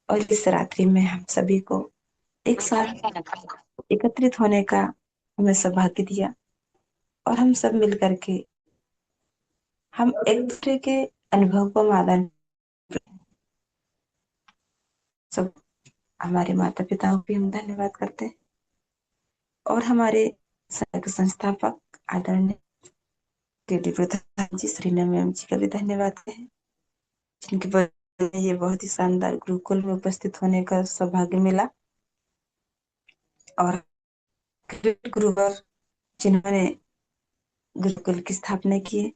और इस रात्रि में हम सभी को एक साथ एकत्रित होने का हमें सौभाग्य दिया। और हम सब मिल करके हम एक दूसरे के अनुभव को मादान सब हमारे माता पिताओं को भी हम धन्यवाद करते हैं। और हमारे संस्थापक आदरणीय केडी प्रधान जी, श्रीना मैम जी का भी धन्यवाद हैं, जिनकी वजह से ये बहुत ही शानदार गुरुकुल में उपस्थित होने का सौभाग्य मिला। और गुरुवर जिन्होंने गुरुकुल की स्थापना की है,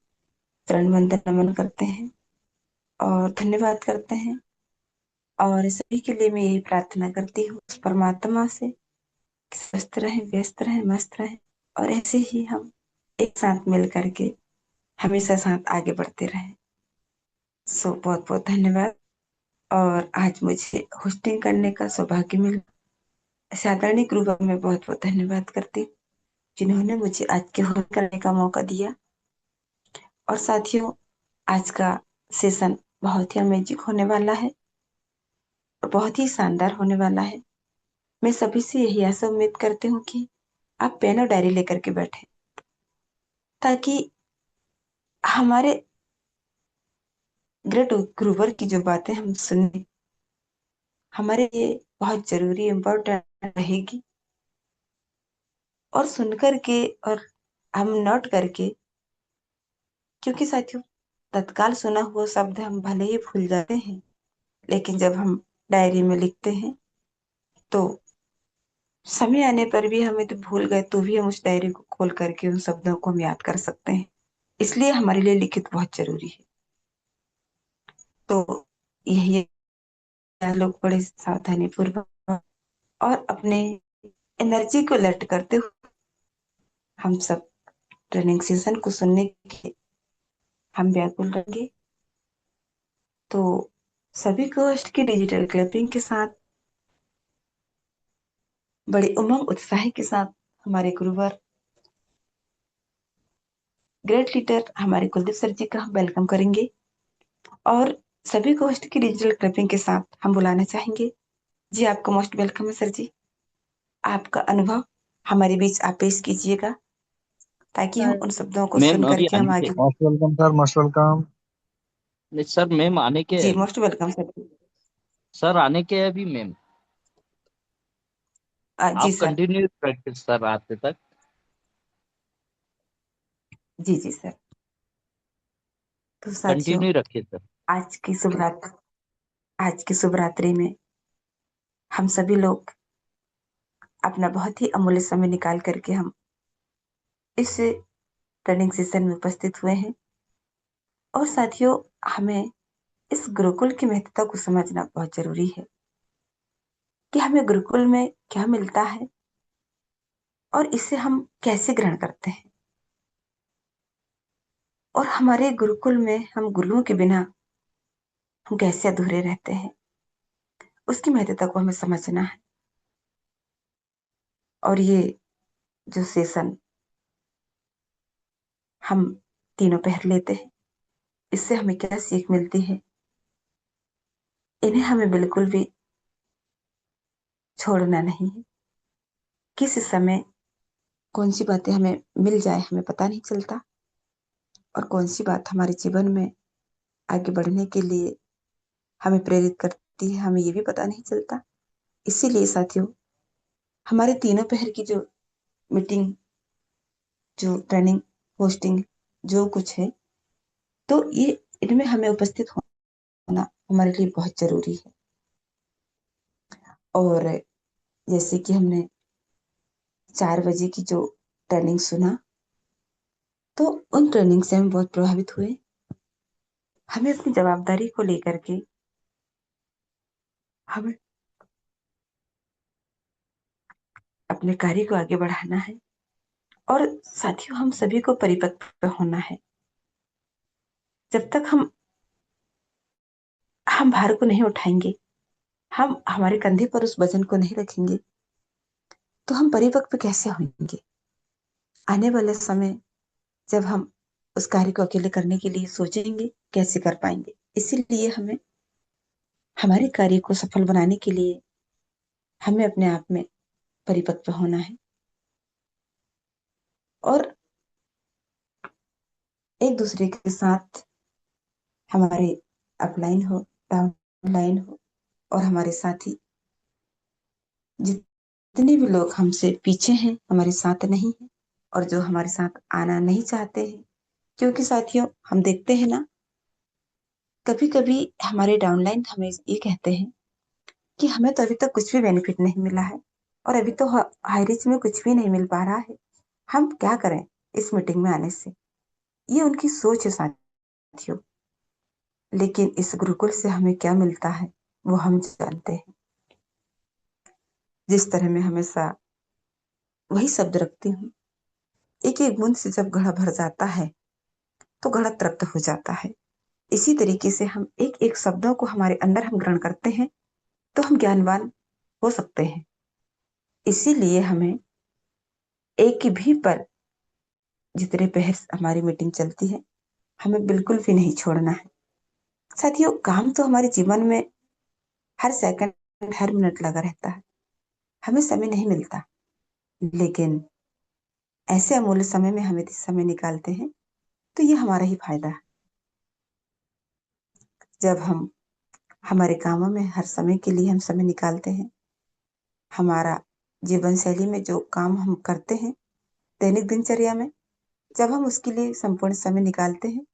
चरण वंदन नमन करते हैं और धन्यवाद करते हैं। और सभी के लिए मैं यही प्रार्थना करती हूँ उस परमात्मा से कि स्वस्थ रहें, व्यस्त रहें, मस्त रहें, और ऐसे ही हम एक साथ मिल करके हमेशा साथ आगे बढ़ते रहें। सो बहुत बहुत धन्यवाद। और आज मुझे होस्टिंग करने का सौभाग्य मिला। आदरणीय गुरु को मैं बहुत बहुत धन्यवाद करती हूँ, जिन्होंने मुझे आज के होस्ट करने का मौका दिया। और साथियों, आज का सेशन बहुत ही अमेजिंग होने वाला है और बहुत ही शानदार होने वाला है। मैं सभी से यही आशा उम्मीद करती हूँ कि आप पेन और डायरी लेकर के बैठे, ताकि हमारे ग्रेट गुरुवर की जो बातें हम सुने हमारे लिए बहुत जरूरी इम्पोर्टेंट रहेगी। और सुनकर के और हम नोट करके, क्योंकि साथियों तत्काल सुना हुआ शब्द हम भले ही भूल जाते हैं, लेकिन जब हम डायरी में लिखते हैं तो समय आने पर भी हमें तो भूल गए तो भी हम उस डायरी को खोल करके उन शब्दों को हम याद कर सकते हैं। इसलिए हमारे लिए लिखित बहुत जरूरी है। तो यही लोग बड़े सावधानी पूर्वक और अपने एनर्जी को अलर्ट करते हुए हम सब ट्रेनिंग सेशन को सुनने के हम व्याकुल रहेंगे। तो सभी को होस्ट की डिजिटल क्लिपिंग के साथ बड़े उमंग उत्साह के साथ हमारे गुरुवर ग्रेट लीडर हमारे कुलदीप सर जी का हम वेलकम करेंगे। और सभी को होस्ट की डिजिटल क्लिपिंग के साथ हम बुलाना चाहेंगे। जी, आपका मोस्ट वेलकम है सर जी। आपका अनुभव हमारे बीच आप पेश कीजिएगा, ताकि हम सर उन शब्दों को मैम सुन अभी करके हम आने के आगे। Most welcome sir, most welcome. नहीं सर, मैम आने के जी, हैं अभी। मोस्ट वेलकम सर जी। सर आने के हैं अभी मैम। जी आप सर। कंटिन्यू प्रैक्टिस सर आते तक। जी जी सर। तो साथियों, कंटिन्यू रखिए सर। आज की शुभ रात्रि आज की शुभ रात्रि में हम सभी लोग अपना बहुत ही अमूल्य समय निकाल करके हम इस ट्रेनिंग सेशन में उपस्थित हुए हैं। और साथियों, हमें इस गुरुकुल की महत्ता को समझना बहुत जरूरी है कि हमें गुरुकुल में क्या मिलता है और इसे हम कैसे ग्रहण करते हैं। और हमारे गुरुकुल में हम गुरुओं के बिना हम कैसे अधूरे रहते हैं, उसकी महत्ता को हमें समझना है। और ये जो सेशन हम तीनों पहर लेते हैं, इससे हमें क्या सीख मिलती है, इन्हें हमें बिल्कुल भी छोड़ना नहीं है। किस समय कौन सी बातें हमें मिल जाए हमें पता नहीं चलता, और कौन सी बात हमारे जीवन में आगे बढ़ने के लिए हमें प्रेरित करती है हमें ये भी पता नहीं चलता। इसीलिए साथियों, हमारे तीनों पहर की जो मीटिंग, जो ट्रेनिंग, होस्टिंग, जो कुछ है, तो ये इनमें हमें उपस्थित होना हमारे लिए बहुत जरूरी है। और जैसे कि हमने 4 बजे की जो ट्रेनिंग सुना, तो उन ट्रेनिंग से हम बहुत प्रभावित हुए। हमें अपनी जवाबदारी को लेकर के हमें अपने कार्य को आगे बढ़ाना है। और साथियों, हम सभी को परिपक्व होना है। जब तक हम भार को नहीं उठाएंगे, हम हमारे कंधे पर उस वजन को नहीं रखेंगे, तो हम परिपक्व कैसे होंगे। आने वाले समय जब हम उस कार्य को अकेले करने के लिए सोचेंगे, कैसे कर पाएंगे। इसीलिए हमें हमारे कार्य को सफल बनाने के लिए हमें अपने आप में परिपक्व होना है और एक दूसरे के साथ हमारे अपलाइन हो, डाउनलाइन हो और हमारे साथी जितने भी लोग हमसे पीछे हैं, हमारे साथ नहीं है और जो हमारे साथ आना नहीं चाहते हैं, क्योंकि साथियों हम देखते हैं ना, कभी कभी हमारे डाउनलाइन हमें ये कहते हैं कि हमें तो अभी तक कुछ भी बेनिफिट नहीं मिला है और अभी तो हाई रिच में कुछ भी नहीं मिल पा रहा है, हम क्या करें इस मीटिंग में आने से। ये उनकी सोच है साथियों, लेकिन इस गुरुकुल से हमें क्या मिलता है वो हम जानते हैं। जिस तरह मैं हमेशा वही शब्द रखती हूँ, एक एक बूंद से जब घड़ा भर जाता है तो घड़ा तृप्त हो जाता है। इसी तरीके से हम एक एक शब्दों को हमारे अंदर हम ग्रहण करते हैं तो हम ज्ञानवान हो सकते हैं। इसीलिए हमें एक भी पल, जितने पहर हमारी मीटिंग चलती है, हमें बिल्कुल भी नहीं छोड़ना है। साथियों काम तो हमारे जीवन में हर सेकंड हर मिनट लगा रहता है, हमें समय नहीं मिलता, लेकिन ऐसे अमूल्य समय में हमें समय निकालते हैं तो ये हमारा ही फायदा है। जब हम हमारे कामों में हर समय के लिए हम समय निकालते हैं, हमारा जीवन शैली में जो काम हम करते हैं दैनिक दिनचर्या में, जब हम उसके लिए संपूर्ण समय निकालते हैं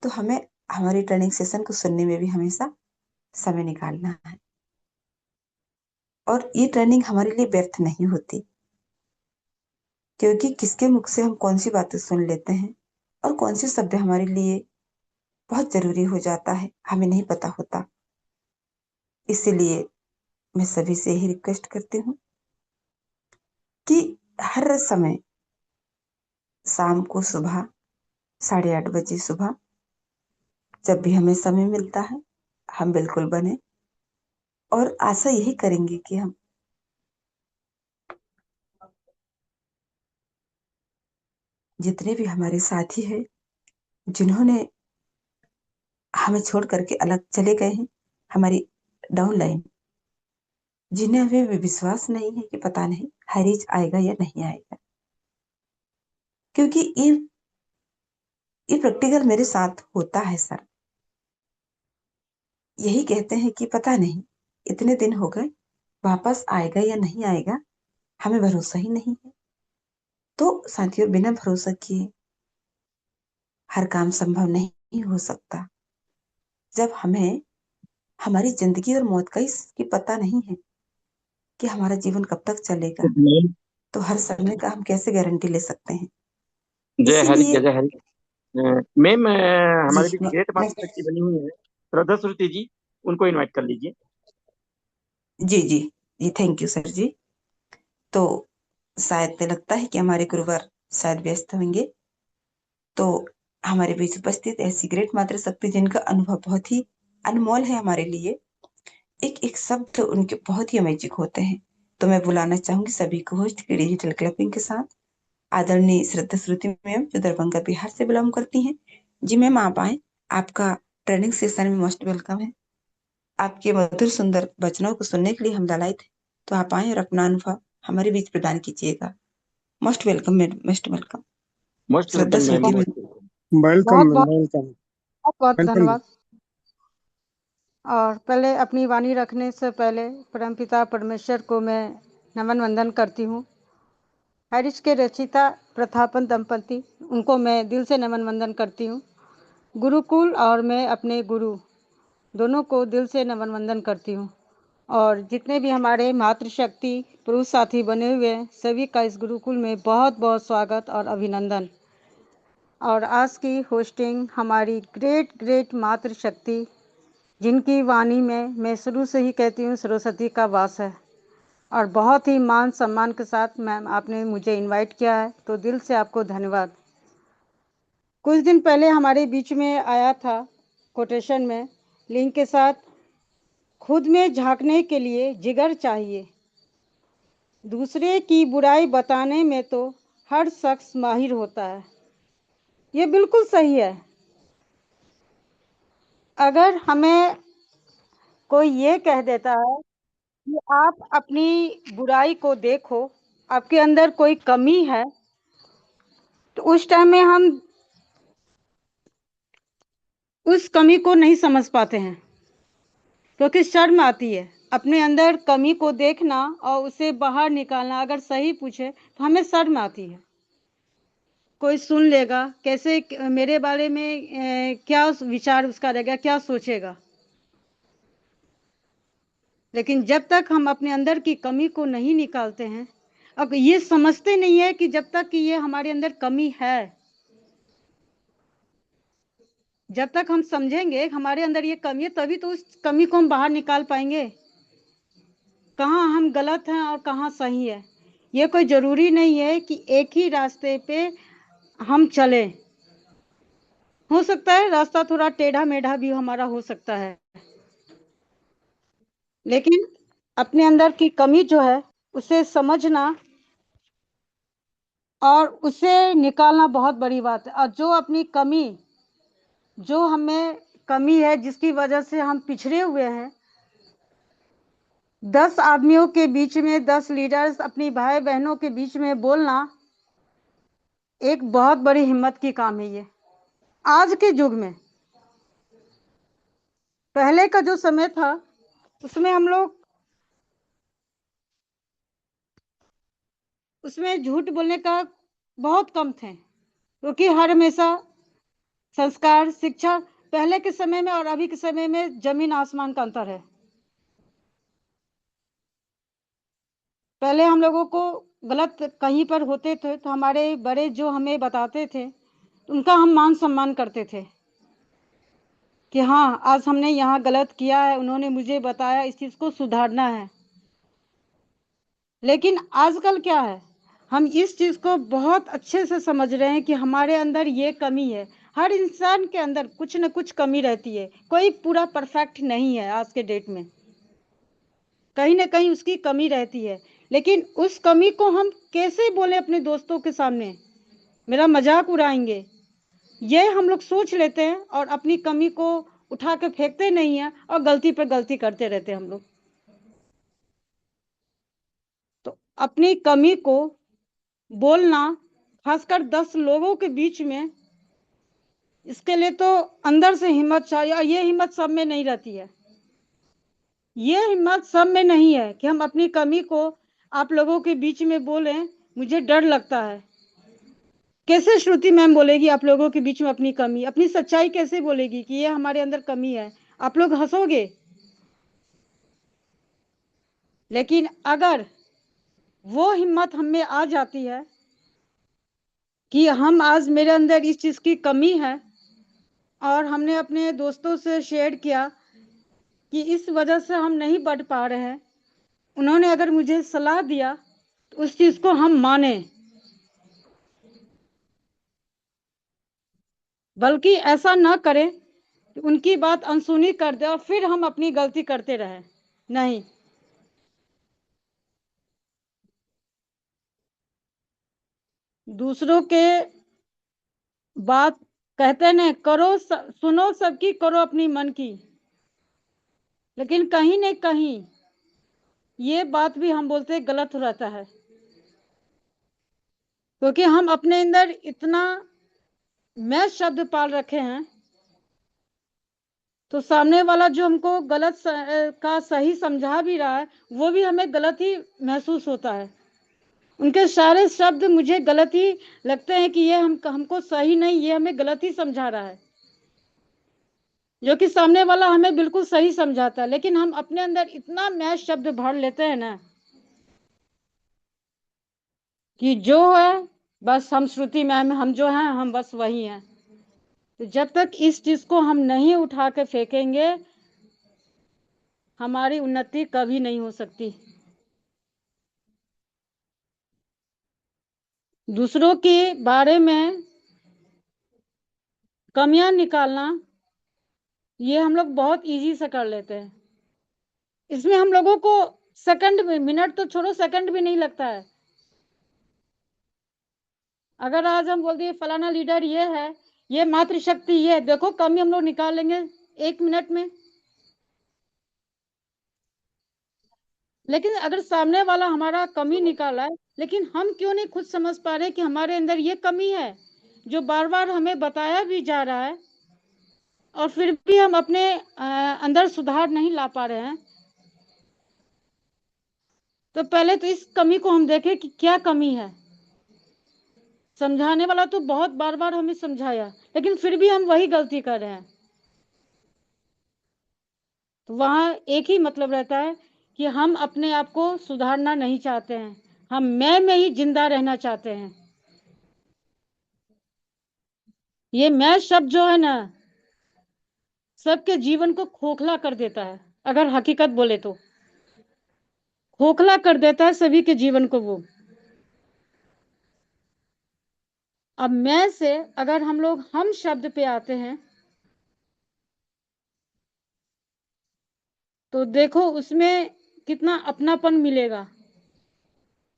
तो हमें हमारी ट्रेनिंग सेशन को सुनने में भी हमेशा समय निकालना है और ये ट्रेनिंग हमारे लिए व्यर्थ नहीं होती, क्योंकि किसके मुख से हम कौन सी बातें सुन लेते हैं और कौन से शब्द हमारे लिए बहुत जरूरी हो जाता है हमें नहीं पता होता। इसीलिए मैं सभी से यही रिक्वेस्ट करती हूँ कि हर समय शाम को सुबह 8:30 बजे सुबह जब भी हमें समय मिलता है हम बिल्कुल बने और आशा यही करेंगे कि हम जितने भी हमारे साथी हैं जिन्होंने हमें छोड़ करके अलग चले गए हैं, हमारी डाउनलाइन, जिन्हें हमें भी विश्वास नहीं है कि पता नहीं हैरिज आएगा या नहीं आएगा, क्योंकि ये प्रैक्टिकल मेरे साथ होता है सर। यही कहते हैं कि पता नहीं इतने दिन हो गए वापस आएगा या नहीं आएगा, हमें भरोसा ही नहीं है। तो साथियों बिना भरोसा किए हर काम संभव नहीं हो सकता। जब हमें हमारी जिंदगी और मौत का इसकी पता नहीं है कि हमारा जीवन कब तक चलेगा, मैम, तो हर समय का हम कैसे गारंटी ले सकते हैं। जय हरि इसीलिए जय हरि। मैम, जी हमारे बीच ग्रेट मास्टर शक्ति बनी हुई है, श्रद्धा श्रुति जी, उनको इनवाइट कर लीजिए। जी जी जी, थैंक यू सर जी। तो शायद लगता है कि हमारे गुरुवर शायद व्यस्त होंगे, तो हमारे बीच उपस्थित ऐसी ग्रेट मात्र शक्ति जिनका अनुभव बहुत ही अनमोल है हमारे लिए, एक एक शब्द उनके बहुत ही अमेजिक होते हैं। तो मैं बुलाना चाहूंगी सभी को होस्ट की डिजिटल क्लबिंग के साथ आदरणीय श्रद्धा श्रुति मैम, जो दरभंगा बिहार से बिलोंग करती हैं। जी मैम आप आए, आपका ट्रेनिंग सेशन में मोस्ट वेलकम है। आपके मधुर सुंदर वचनों को सुनने के लिए हम लालायित थे, तो आप आए और अपना अनुभव हमारे बीच प्रदान कीजिएगा। Most welcome ma'am, most welcome. Most Shraddha welcome ma'am, Shruti में। Most welcome. वेलकम बहुत बहुत वेलकम बहुत बहुत वेलकम। धन्यवाद। और पहले अपनी वाणी रखने से पहले परमपिता परमेश्वर को मैं नमन वंदन करती हूँ। हैरिस के रचिता प्रथापन दंपति, उनको मैं दिल से नमन वंदन करती हूँ। गुरुकुल और मैं अपने गुरु दोनों को दिल से नमन वंदन करती हूँ। और जितने भी हमारे मातृशक्ति पुरुष साथी बने हुए हैं, सभी का इस गुरुकुल में बहुत बहुत स्वागत और अभिनंदन। और आज की होस्टिंग हमारी ग्रेट ग्रेट मातृशक्ति, जिनकी वाणी में मैं शुरू से ही कहती हूँ सरस्वती का वास है। और बहुत ही मान सम्मान के साथ मैम आपने मुझे इनवाइट किया है, तो दिल से आपको धन्यवाद। कुछ दिन पहले हमारे बीच में आया था कोटेशन में लिंक के साथ, खुद में झांकने के लिए जिगर चाहिए, दूसरे की बुराई बताने में तो हर शख्स माहिर होता है। ये बिल्कुल सही है। अगर हमें कोई ये कह देता है कि आप अपनी बुराई को देखो, आपके अंदर कोई कमी है, तो उस टाइम में हम उस कमी को नहीं समझ पाते हैं, क्योंकि शर्म आती है अपने अंदर कमी को देखना और उसे बाहर निकालना। अगर सही पूछे तो हमें शर्म आती है, कोई सुन लेगा कैसे, मेरे बारे में क्या विचार उसका रहेगा, क्या सोचेगा। लेकिन जब तक हम अपने अंदर की कमी को नहीं निकालते हैं, अब ये समझते नहीं है कि जब तक कि ये हमारे अंदर कमी है, जब तक हम समझेंगे हमारे अंदर ये कमी है, तभी तो उस कमी को हम बाहर निकाल पाएंगे, कहाँ हम गलत हैं और कहाँ सही है। ये कोई जरूरी नहीं है कि एक ही रास्ते पे हम चले, हो सकता है रास्ता थोड़ा टेढ़ा मेढ़ा भी हमारा हो सकता है, लेकिन अपने अंदर की कमी जो है उसे समझना और उसे निकालना बहुत बड़ी बात है। और जो अपनी कमी, जो हमें कमी है जिसकी वजह से हम पिछड़े हुए हैं, 10 आदमियों के बीच में, 10 लीडर्स अपनी भाई बहनों के बीच में बोलना एक बहुत बड़ी हिम्मत की काम है। ये आज के युग में, पहले का जो समय था उसमें हम लोग उसमें झूठ बोलने का बहुत कम थे, क्योंकि हर हमेशा संस्कार, शिक्षा, पहले के समय में और अभी के समय में जमीन आसमान का अंतर है। पहले हम लोगों को गलत कहीं पर होते थे तो हमारे बड़े जो हमें बताते थे उनका हम मान सम्मान करते थे कि हाँ आज हमने यहाँ गलत किया है, उन्होंने मुझे बताया, इस चीज को सुधारना है। लेकिन आजकल क्या है, हम इस चीज को बहुत अच्छे से समझ रहे हैं कि हमारे अंदर ये कमी है। हर इंसान के अंदर कुछ न कुछ कमी रहती है, कोई पूरा परफेक्ट नहीं है। आज के डेट में कहीं ना कहीं उसकी कमी रहती है, लेकिन उस कमी को हम कैसे बोले अपने दोस्तों के सामने, मेरा मजाक उड़ाएंगे, ये हम लोग सोच लेते हैं और अपनी कमी को उठा के फेंकते नहीं है और गलती पर गलती करते रहते हैं हम लोग। तो अपनी कमी को बोलना, खासकर 10 लोगों के बीच में, इसके लिए तो अंदर से हिम्मत चाहिए, और ये हिम्मत सब में नहीं रहती है। ये हिम्मत सब में नहीं है कि हम अपनी कमी को आप लोगों के बीच में बोलें। मुझे डर लगता है, कैसे श्रुति मैम बोलेगी आप लोगों के बीच में अपनी कमी, अपनी सच्चाई कैसे बोलेगी कि ये हमारे अंदर कमी है? आप लोग हंसोगे। लेकिन अगर वो हिम्मत हम में आ जाती है कि हम आज, मेरे अंदर इस चीज की कमी है और हमने अपने दोस्तों से शेयर किया कि इस वजह से हम नहीं बढ़ पा रहे हैं, उन्होंने अगर मुझे सलाह दिया तो उस चीज को हम माने, बल्कि ऐसा ना करें कि उनकी बात अनसुनी कर दे और फिर हम अपनी गलती करते रहें। नहीं, दूसरों के बात कहते न करो, सुनो सबकी, करो अपनी मन की। लेकिन कहीं न कहीं ये बात भी हम बोलते गलत रहता है, क्योंकि हम अपने अंदर इतना मैं शब्द पाल रखे हैं, तो सामने वाला जो हमको गलत का सही समझा भी रहा है, वो भी हमें गलत ही महसूस होता है। उनके सारे शब्द मुझे गलत ही लगते हैं कि ये हमको सही नहीं, ये हमें गलत ही समझा रहा है, जो कि सामने वाला हमें बिल्कुल सही समझाता है। लेकिन हम अपने अंदर इतना मैच शब्द भर लेते हैं ना कि जो है बस हम श्रुति मैम, हम जो हैं हम बस वही हैं। तो जब तक इस चीज को हम नहीं उठा के फेंकेंगे, हमारी उन्नति कभी नहीं हो सकती। दूसरों के बारे में कमियां निकालना ये हम लोग बहुत इजी से कर लेते हैं। इसमें हम लोगों को सेकंड में, मिनट तो छोड़ो, सेकंड भी नहीं लगता है। अगर आज हम बोल दिए फलाना लीडर ये है, ये मातृशक्ति, ये देखो कमी, हम लोग निकाल लेंगे 1 मिनट में। लेकिन अगर सामने वाला हमारा कमी निकाला है, लेकिन हम क्यों नहीं खुद समझ पा रहे कि हमारे अंदर ये कमी है जो बार बार हमें बताया भी जा रहा है, और फिर भी हम अपने अंदर सुधार नहीं ला पा रहे हैं। तो पहले तो इस कमी को हम देखें कि क्या कमी है। समझाने वाला तो बहुत बार बार हमें समझाया, लेकिन फिर भी हम वही गलती कर रहे हैं। तो वहां एक ही मतलब रहता है कि हम अपने आप को सुधारना नहीं चाहते हैं, हम मैं में ही जिंदा रहना चाहते हैं। ये मैं शब्द जो है ना, सबके जीवन को खोखला कर देता है। अगर हकीकत बोले तो खोखला कर देता है सभी के जीवन को वो। अब मैं से अगर हम लोग हम शब्द पे आते हैं तो देखो उसमें कितना अपनापन मिलेगा।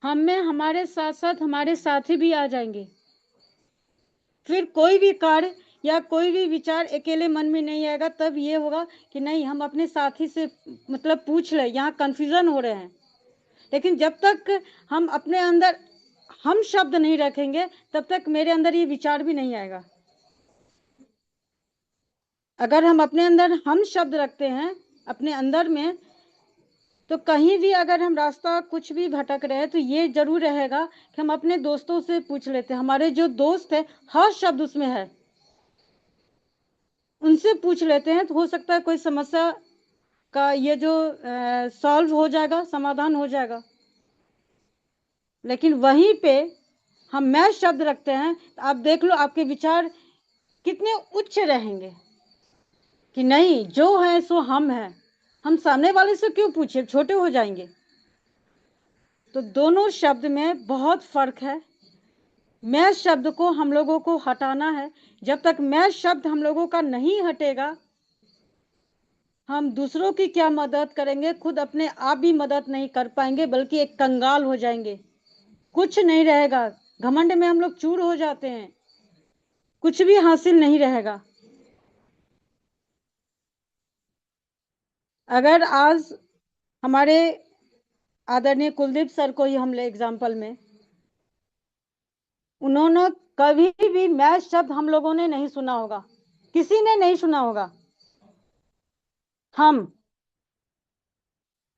हम में हमारे साथ साथ हमारे साथी भी आ जाएंगे। फिर कोई भी कार्य या कोई भी विचार अकेले मन में नहीं आएगा। तब ये होगा कि नहीं, हम अपने साथी से मतलब पूछ ले, यहाँ कंफ्यूजन हो रहे हैं। लेकिन जब तक हम अपने अंदर हम शब्द नहीं रखेंगे तब तक मेरे अंदर ये विचार भी नहीं आएगा। अगर हम अपने अंदर हम शब्द रखते हैं अपने अंदर में, तो कहीं भी अगर हम रास्ता कुछ भी भटक रहे हैं तो ये जरूर रहेगा कि हम अपने दोस्तों से पूछ लेते हैं। हमारे जो दोस्त है हर शब्द उसमें है, उनसे पूछ लेते हैं तो हो सकता है कोई समस्या का ये जो सॉल्व हो जाएगा, समाधान हो जाएगा। लेकिन वहीं पे हम मैं शब्द रखते हैं तो आप देख लो आपके विचार कितने उच्च रहेंगे कि नहीं, जो है सो हम हैं, हम सामने वाले से क्यों पूछे, छोटे हो जाएंगे। तो दोनों शब्द में बहुत फर्क है। मैं शब्द को हम लोगों को हटाना है। जब तक मैं शब्द हम लोगों का नहीं हटेगा, हम दूसरों की क्या मदद करेंगे, खुद अपने आप भी मदद नहीं कर पाएंगे, बल्कि एक कंगाल हो जाएंगे। कुछ नहीं रहेगा, घमंड में हम लोग चूर हो जाते हैं, कुछ भी हासिल नहीं रहेगा। अगर आज हमारे आदरणीय कुलदीप सर को ही हम ले एग्जाम्पल में, उन्होंने कभी भी मैं शब्द हम लोगों ने नहीं सुना होगा, किसी ने नहीं सुना होगा। हम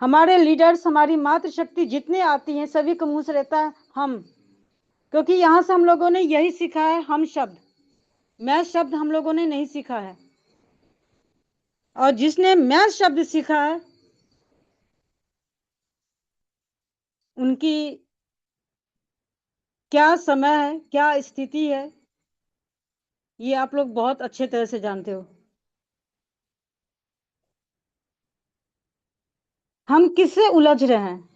हमारे लीडर्स, हमारी मातृशक्ति जितने आती हैं सभी को मुंह से रहता है हम, क्योंकि यहां से हम लोगों ने यही सीखा है, हम शब्द। मैं शब्द हम लोगों ने नहीं सीखा है। और जिसने मैं शब्द सीखा है उनकी क्या समय है, क्या स्थिति है, ये आप लोग बहुत अच्छे तरह से जानते हो। हम किससे उलझ रहे हैं?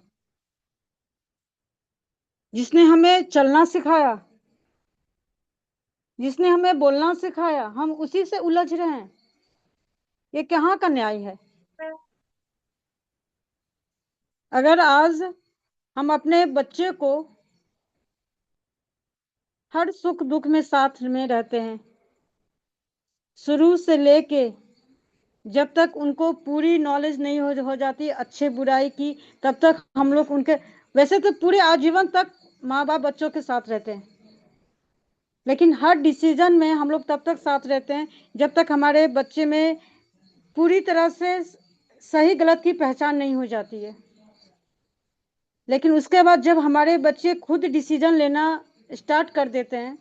जिसने हमें चलना सिखाया, जिसने हमें बोलना सिखाया, हम उसी से उलझ रहे हैं। ये कहाँ का न्याय है? अगर आज हम अपने बच्चे को हर सुख दुख में साथ में रहते हैं, शुरू से लेके जब तक उनको पूरी नॉलेज नहीं हो जाती अच्छे बुराई की, तब तक हम लोग उनके, वैसे तो पूरे आजीवन तक माँ बाप बच्चों के साथ रहते हैं, लेकिन हर डिसीजन में हम लोग तब तक साथ रहते हैं जब तक हमारे बच्चे में पूरी तरह से सही गलत की पहचान नहीं हो जाती है। लेकिन उसके बाद जब हमारे बच्चे खुद डिसीजन लेना स्टार्ट कर देते हैं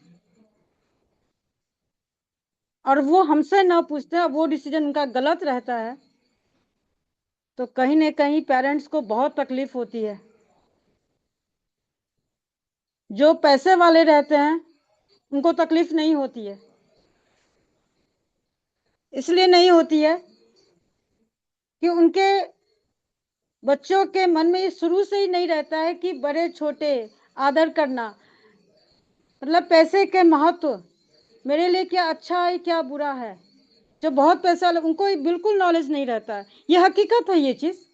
और वो हमसे ना पूछते हैं, वो डिसीजन उनका गलत रहता है, तो कहीं ना कहीं पेरेंट्स को बहुत तकलीफ होती है। जो पैसे वाले रहते हैं उनको तकलीफ नहीं होती है। इसलिए नहीं होती है कि उनके बच्चों के मन में ये शुरू से ही नहीं रहता है कि बड़े छोटे आदर करना, मतलब पैसे के महत्व, मेरे लिए क्या अच्छा है क्या बुरा है। जो बहुत पैसा वाले उनको बिल्कुल नॉलेज नहीं रहता है। ये हकीकत है। ये चीज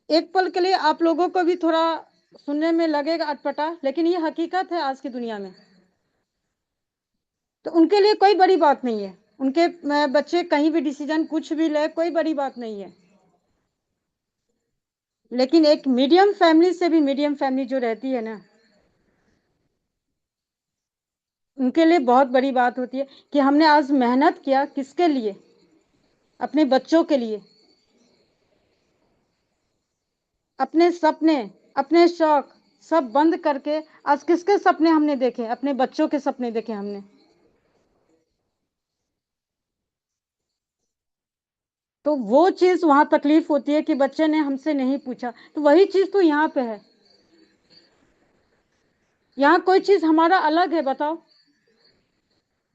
एक पल के लिए आप लोगों को भी थोड़ा सुनने में लगेगा अटपटा, लेकिन ये हकीकत है आज की दुनिया में। तो उनके लिए कोई बड़ी बात नहीं है, उनके बच्चे कहीं भी डिसीजन कुछ भी ले, कोई बड़ी बात नहीं है। लेकिन एक मीडियम फैमिली से भी मीडियम फैमिली जो रहती है ना, उनके लिए बहुत बड़ी बात होती है कि हमने आज मेहनत किया किसके लिए? अपने बच्चों के लिए। अपने सपने, अपने शौक सब बंद करके आज किसके सपने हमने देखे? अपने बच्चों के सपने देखे हमने। तो वो चीज वहां तकलीफ होती है कि बच्चे ने हमसे नहीं पूछा। तो वही चीज तो यहाँ पे है। यहाँ कोई चीज हमारा अलग है बताओ?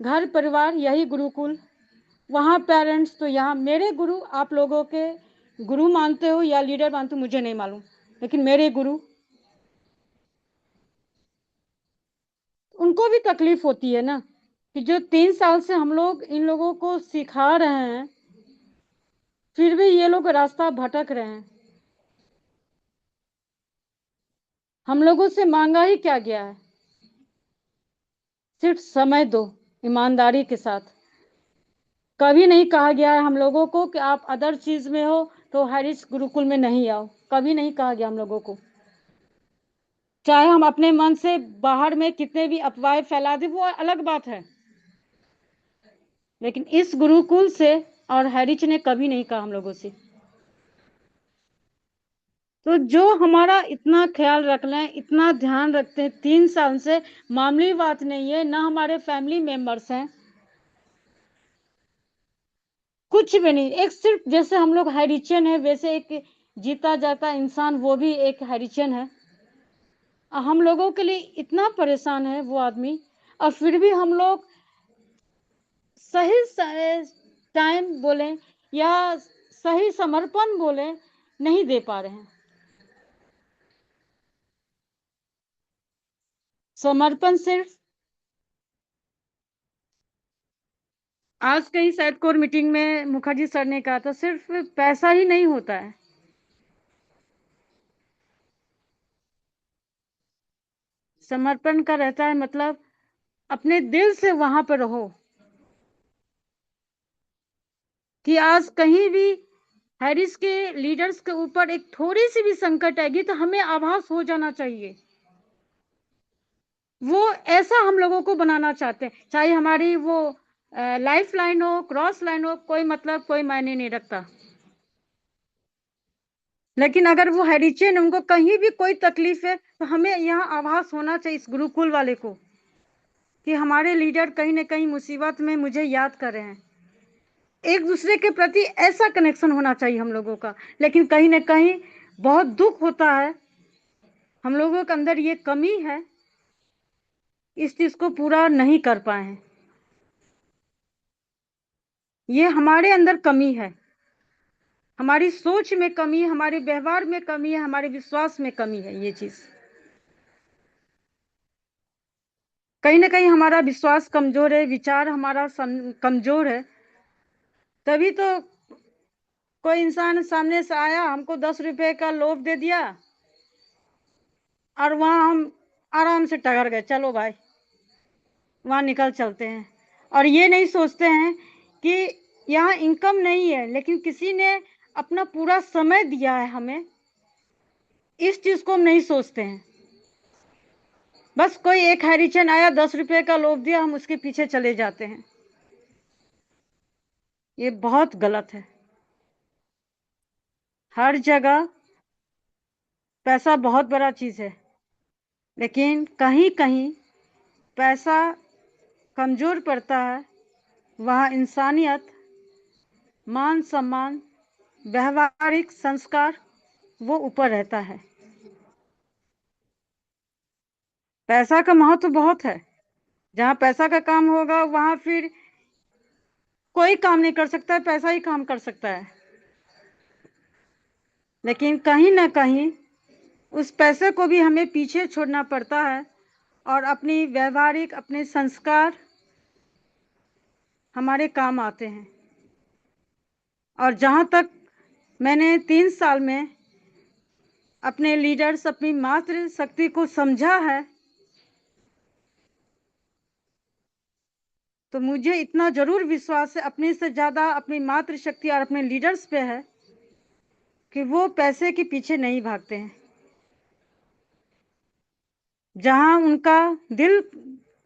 घर परिवार यही गुरुकुल, वहां पेरेंट्स, तो यहाँ मेरे गुरु। आप लोगों के गुरु मानते हो या लीडर मानते हो मुझे नहीं मालूम, लेकिन मेरे गुरु, उनको भी तकलीफ होती है ना कि जो 3 साल से हम लोग इन लोगों को सिखा रहे हैं, फिर भी ये लोग रास्ता भटक रहे हैं। हम लोगों से मांगा ही क्या गया है? सिर्फ समय दो, ईमानदारी के साथ। कभी नहीं कहा गया है हम लोगों को कि आप अदर चीज में हो तो हैरिस गुरुकुल में नहीं आओ। कभी नहीं कहा गया हम लोगों को। चाहे हम अपने मन से बाहर में कितने भी अफवाहें फैला दे, वो अलग बात है, लेकिन इस गुरुकुल से और हैरिच ने कभी नहीं कहा हम लोगों से। तो जो हमारा इतना ख्याल रख लें, इतना ध्यान रखते हैं 3 साल से, मामूली बात नहीं है। ना हमारे फैमिली मेंबर्स हैं, कुछ भी नहीं। एक सिर्फ जैसे हम लोग हैरिचियन है, वैसे एक जीता जाता इंसान वो भी एक हैरिचियन है। हम लोगों के लिए इतना परेशान है वो आदमी, और फिर भी हम लोग सही टाइम बोले या सही समर्पण बोले नहीं दे पा रहे हैं। समर्पण सिर्फ, आज कहीं शायद कोर मीटिंग में मुखर्जी सर ने कहा था, सिर्फ पैसा ही नहीं होता है। समर्पण का रहता है मतलब अपने दिल से वहां पर रहो कि आज कहीं भी हैरिस के लीडर्स के ऊपर एक थोड़ी सी भी संकट आएगी तो हमें आभास हो जाना चाहिए। वो ऐसा हम लोगों को बनाना चाहते हैं, चाहे हमारी वो लाइफ लाइन हो, क्रॉस लाइन हो, कोई मतलब कोई मायने नहीं रखता। लेकिन अगर वो हैरिचन, उनको कहीं भी कोई तकलीफ है तो हमें यहाँ आभास होना चाहिए इस गुरुकुल वाले को कि हमारे लीडर कहीं ना कहीं मुसीबत में मुझे याद कर रहे हैं। एक दूसरे के प्रति ऐसा कनेक्शन होना चाहिए हम लोगों का। लेकिन कहीं ना कहीं बहुत दुख होता है, हम लोगों के अंदर ये कमी है, इस चीज को पूरा नहीं कर पाए हैं। ये हमारे अंदर कमी है, हमारी सोच में कमी है, हमारे व्यवहार में कमी है, हमारे विश्वास में कमी है। ये चीज कहीं ना कहीं हमारा विश्वास कमजोर है, विचार हमारा कमजोर है। तभी तो कोई इंसान सामने से आया, हमको 10 रुपए का लोभ दे दिया और वहां हम आराम से टगर गए, चलो भाई वहां निकल चलते हैं। और ये नहीं सोचते हैं कि यहाँ इनकम नहीं है, लेकिन किसी ने अपना पूरा समय दिया है हमें। इस चीज को हम नहीं सोचते हैं। बस कोई एक हैरिचन आया, 10 रुपए का लोभ दिया, हम उसके पीछे चले जाते हैं। ये बहुत गलत है। हर जगह पैसा बहुत बड़ा चीज है, लेकिन कहीं कहीं पैसा कमजोर पड़ता है। वहाँ इंसानियत, मान सम्मान, व्यवहारिक संस्कार वो ऊपर रहता है। पैसा का महत्व बहुत है। जहाँ पैसा का काम होगा वहां फिर कोई काम नहीं कर सकता है, पैसा ही काम कर सकता है। लेकिन कहीं ना कहीं उस पैसे को भी हमें पीछे छोड़ना पड़ता है और अपनी व्यवहारिक, अपने संस्कार हमारे काम आते हैं। और जहां तक मैंने 3 साल में अपने लीडर्स, अपनी मातृ शक्ति को समझा है, तो मुझे इतना जरूर विश्वास है, अपने से ज्यादा अपनी मातृ शक्ति और अपने लीडर्स पे है कि वो पैसे के पीछे नहीं भागते हैं। जहां उनका दिल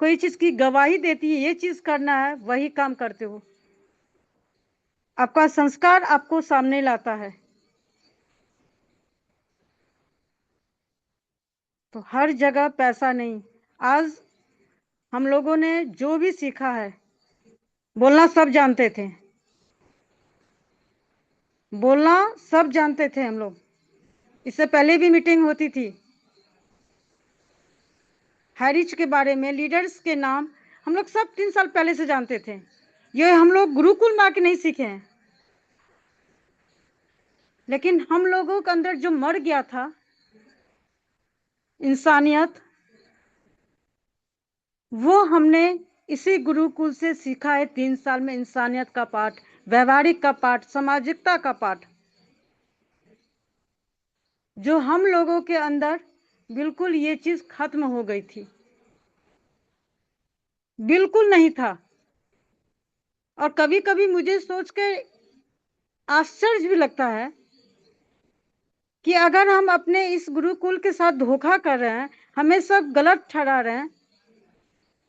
कोई चीज की गवाही देती है, ये चीज करना है, वही काम करते हो। आपका संस्कार आपको सामने लाता है। तो हर जगह पैसा नहीं। आज हम लोगों ने जो भी सीखा है, बोलना सब जानते थे, बोलना सब जानते थे हम लोग। इससे पहले भी मीटिंग होती थी, हैरिच के बारे में, लीडर्स के नाम हम लोग सब 3 साल पहले से जानते थे। ये हम लोग गुरुकुल में आके नहीं सीखे हैं, लेकिन हम लोगों के अंदर जो मर गया था इंसानियत, वो हमने इसी गुरुकुल से सीखा है। 3 साल में इंसानियत का पाठ, व्यवहारिक का पाठ, सामाजिकता का पाठ, जो हम लोगों के अंदर बिल्कुल ये चीज खत्म हो गई थी, बिल्कुल नहीं था। और कभी कभी मुझे सोच के आश्चर्य भी लगता है कि अगर हम अपने इस गुरुकुल के साथ धोखा कर रहे हैं, हमें सब गलत ठहरा रहे हैं,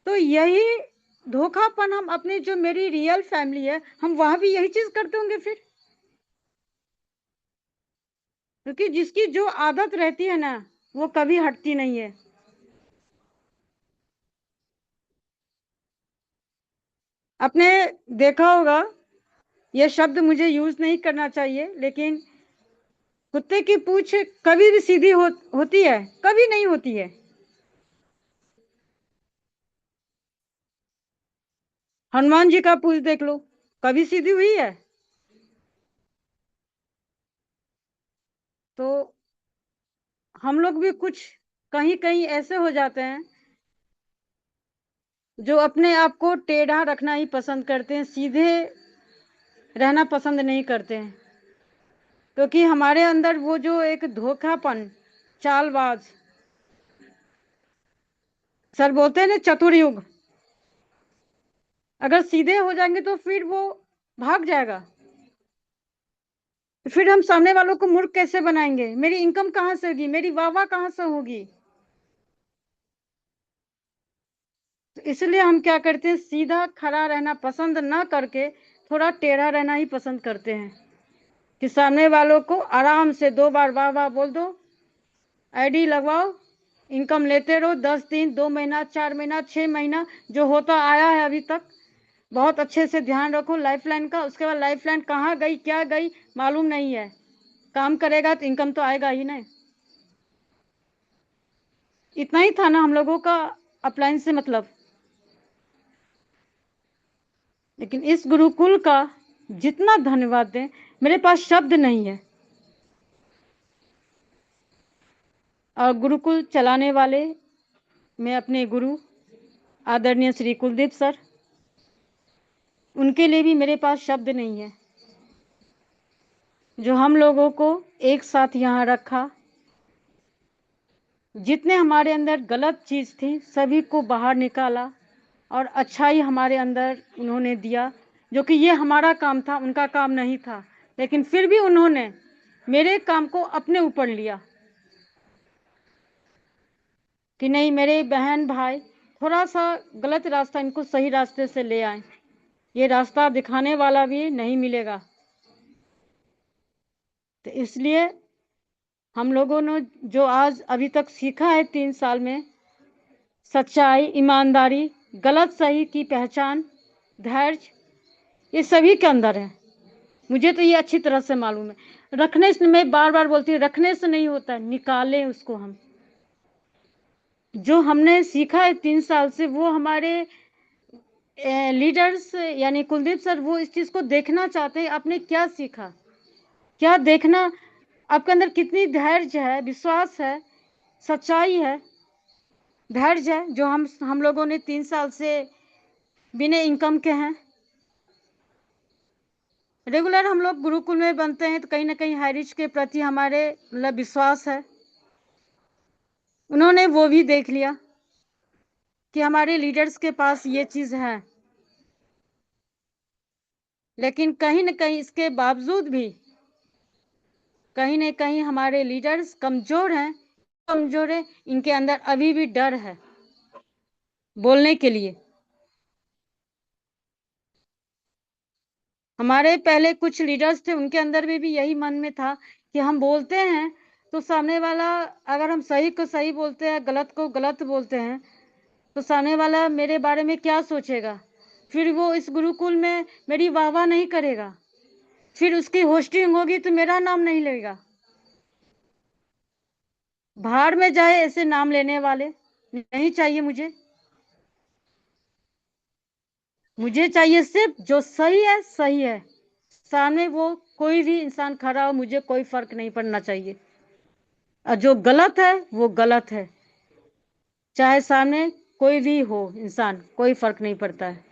तो यही धोखापन हम अपनी जो मेरी रियल फैमिली है, हम वहां भी यही चीज करते होंगे फिर। क्योंकि जिसकी जो आदत रहती है ना, वो कभी हटती नहीं है। आपने देखा होगा, ये शब्द मुझे यूज नहीं करना चाहिए, लेकिन कुत्ते की पूंछ कभी भी सीधी होती है? कभी नहीं होती है। हनुमान जी का पूंछ देख लो, कभी सीधी हुई है? तो हम लोग भी कुछ कहीं कहीं ऐसे हो जाते हैं जो अपने आप को टेढ़ा रखना ही पसंद करते हैं, सीधे रहना पसंद नहीं करते हैं। क्योंकि हमारे अंदर वो जो एक धोखापन, चालबाज, सर बोलते हैं ना चतुर युग, अगर सीधे हो जाएंगे तो फिर वो भाग जाएगा। तो फिर हम सामने वालों को मूर्ख कैसे बनाएंगे? मेरी इनकम कहां से होगी? मेरी वाह वाह कहां से होगी? तो इसलिए हम क्या करते हैं, सीधा खड़ा रहना पसंद ना करके थोड़ा टेढ़ा रहना ही पसंद करते हैं, कि सामने वालों को आराम से 2 बार वाह वाह बोल दो, आईडी लगवाओ, इनकम लेते रहो, 10 दिन, 2 महीना, 4 महीना, 6 महीना, जो होता आया है अभी तक। बहुत अच्छे से ध्यान रखो लाइफलाइन का। उसके बाद लाइफलाइन कहाँ गई, क्या गई, मालूम नहीं है। काम करेगा तो इनकम तो आएगा ही ना। इतना ही था ना हम लोगों का अपलाइन से मतलब। लेकिन इस गुरुकुल का जितना धन्यवाद दें, मेरे पास शब्द नहीं है। और गुरुकुल चलाने वाले, मैं अपने गुरु आदरणीय श्री कुलदीप सर, उनके लिए भी मेरे पास शब्द नहीं है, जो हम लोगों को एक साथ यहाँ रखा। जितने हमारे अंदर गलत चीज थी सभी को बाहर निकाला, और अच्छाई हमारे अंदर उन्होंने दिया, जो कि ये हमारा काम था, उनका काम नहीं था। लेकिन फिर भी उन्होंने मेरे काम को अपने ऊपर लिया, कि नहीं मेरे बहन भाई थोड़ा सा गलत रास्ता, इनको सही रास्ते से ले आए, ये रास्ता दिखाने वाला भी नहीं मिलेगा। तो इसलिए हम लोगों ने जो आज अभी तक सीखा है 3 साल में, सच्चाई, ईमानदारी, गलत सही की पहचान, धैर्य, ये सभी के अंदर है। मुझे तो ये अच्छी तरह से मालूम है। रखने से, मैं बार बार बोलती हूँ, रखने से नहीं होता है, निकाले उसको हम। जो हमने सीखा है 3 साल से, वो हमारे लीडर्स यानी कुलदीप सर, वो इस चीज को देखना चाहते हैं, आपने क्या सीखा, क्या देखना, आपके अंदर कितनी धैर्य है, विश्वास है, सच्चाई है, धैर्य है, जो हम लोगों ने 3 साल से बिना इनकम के हैं। रेगुलर हम लोग गुरुकुल में बनते हैं, तो कहीं ना कहीं हाईरिच के प्रति हमारे मतलब विश्वास है। उन्होंने वो भी देख लिया कि हमारे लीडर्स के पास ये चीज है, लेकिन कहीं ना कहीं इसके बावजूद भी कहीं न कहीं हमारे लीडर्स कमज़ोर हैं, कमज़ोर है, इनके अंदर अभी भी डर है बोलने के लिए। हमारे पहले कुछ लीडर्स थे, उनके अंदर भी यही मन में था कि हम बोलते हैं, तो सामने वाला, अगर हम सही को सही बोलते हैं, गलत को गलत बोलते हैं, तो सामने वाला मेरे बारे में क्या सोचेगा? फिर वो इस गुरुकुल में मेरी वाह-वाह नहीं करेगा, फिर उसकी होस्टिंग होगी तो मेरा नाम नहीं लेगा। भाड़ में जाए ऐसे नाम लेने वाले, नहीं चाहिए मुझे। मुझे चाहिए सिर्फ जो सही है, सही है। सामने वो कोई भी इंसान खड़ा हो, मुझे कोई फ़र्क नहीं पड़ना चाहिए। और जो गलत है, वो गलत है। चाहे सामने कोई भी हो इंसान, कोई फ़र्क नहीं पड़ता है।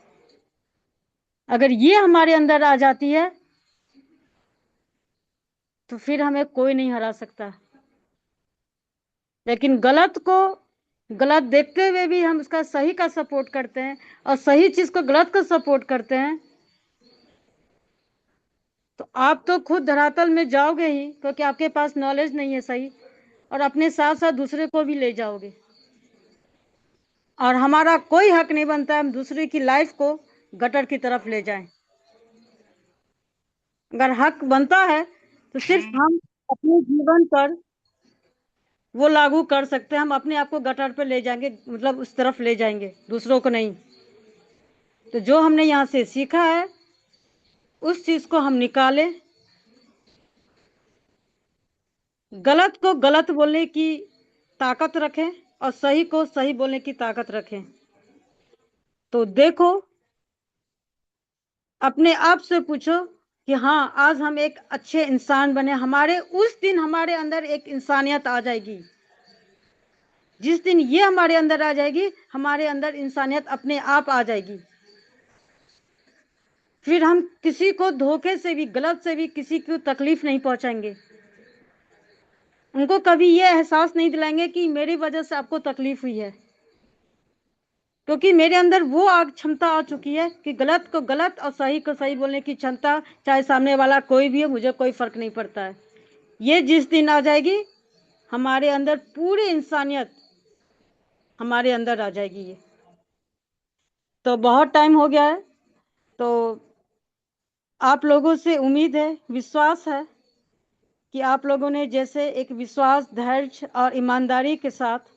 अगर ये हमारे अंदर आ जाती है, तो फिर हमें कोई नहीं हरा सकता। लेकिन गलत को गलत देखते हुए भी हम उसका सही का सपोर्ट करते हैं, और सही चीज़ को गलत का सपोर्ट करते हैं, तो आप तो खुद धरातल में जाओगे ही, क्योंकि आपके पास नॉलेज नहीं है सही, और अपने साथ साथ दूसरे को भी ले जाओगे। और हमारा कोई हक नहीं बनता हम दूसरे की लाइफ को गटर की तरफ ले जाएं। अगर हक बनता है तो सिर्फ हम अपने जीवन पर वो लागू कर सकते हैं। हम अपने आप को गटर पे ले जाएंगे, मतलब उस तरफ ले जाएंगे, दूसरों को नहीं। तो जो हमने यहाँ से सीखा है, उस चीज को हम निकालें। गलत को गलत बोलने की ताकत रखें, और सही को सही बोलने की ताकत रखें। तो देखो, अपने आप से पूछो कि हाँ, आज हम एक अच्छे इंसान बने। हमारे उस दिन हमारे अंदर एक इंसानियत आ जाएगी। जिस दिन ये हमारे अंदर आ जाएगी, हमारे अंदर इंसानियत अपने आप आ जाएगी। फिर हम किसी को धोखे से भी, गलत से भी किसी को तकलीफ नहीं पहुंचाएंगे। उनको कभी ये एहसास नहीं दिलाएंगे कि मेरी वजह से आपको तकलीफ हुई है, क्योंकि मेरे अंदर वो आग क्षमता आ चुकी है कि गलत को गलत और सही को सही बोलने की क्षमता, चाहे सामने वाला कोई भी हो, मुझे कोई फर्क नहीं पड़ता है। ये जिस दिन आ जाएगी, हमारे अंदर पूरी इंसानियत हमारे अंदर आ जाएगी। ये तो बहुत टाइम हो गया है, तो आप लोगों से उम्मीद है, विश्वास है कि आप लोगों ने जैसे एक विश्वास, धैर्य और ईमानदारी के साथ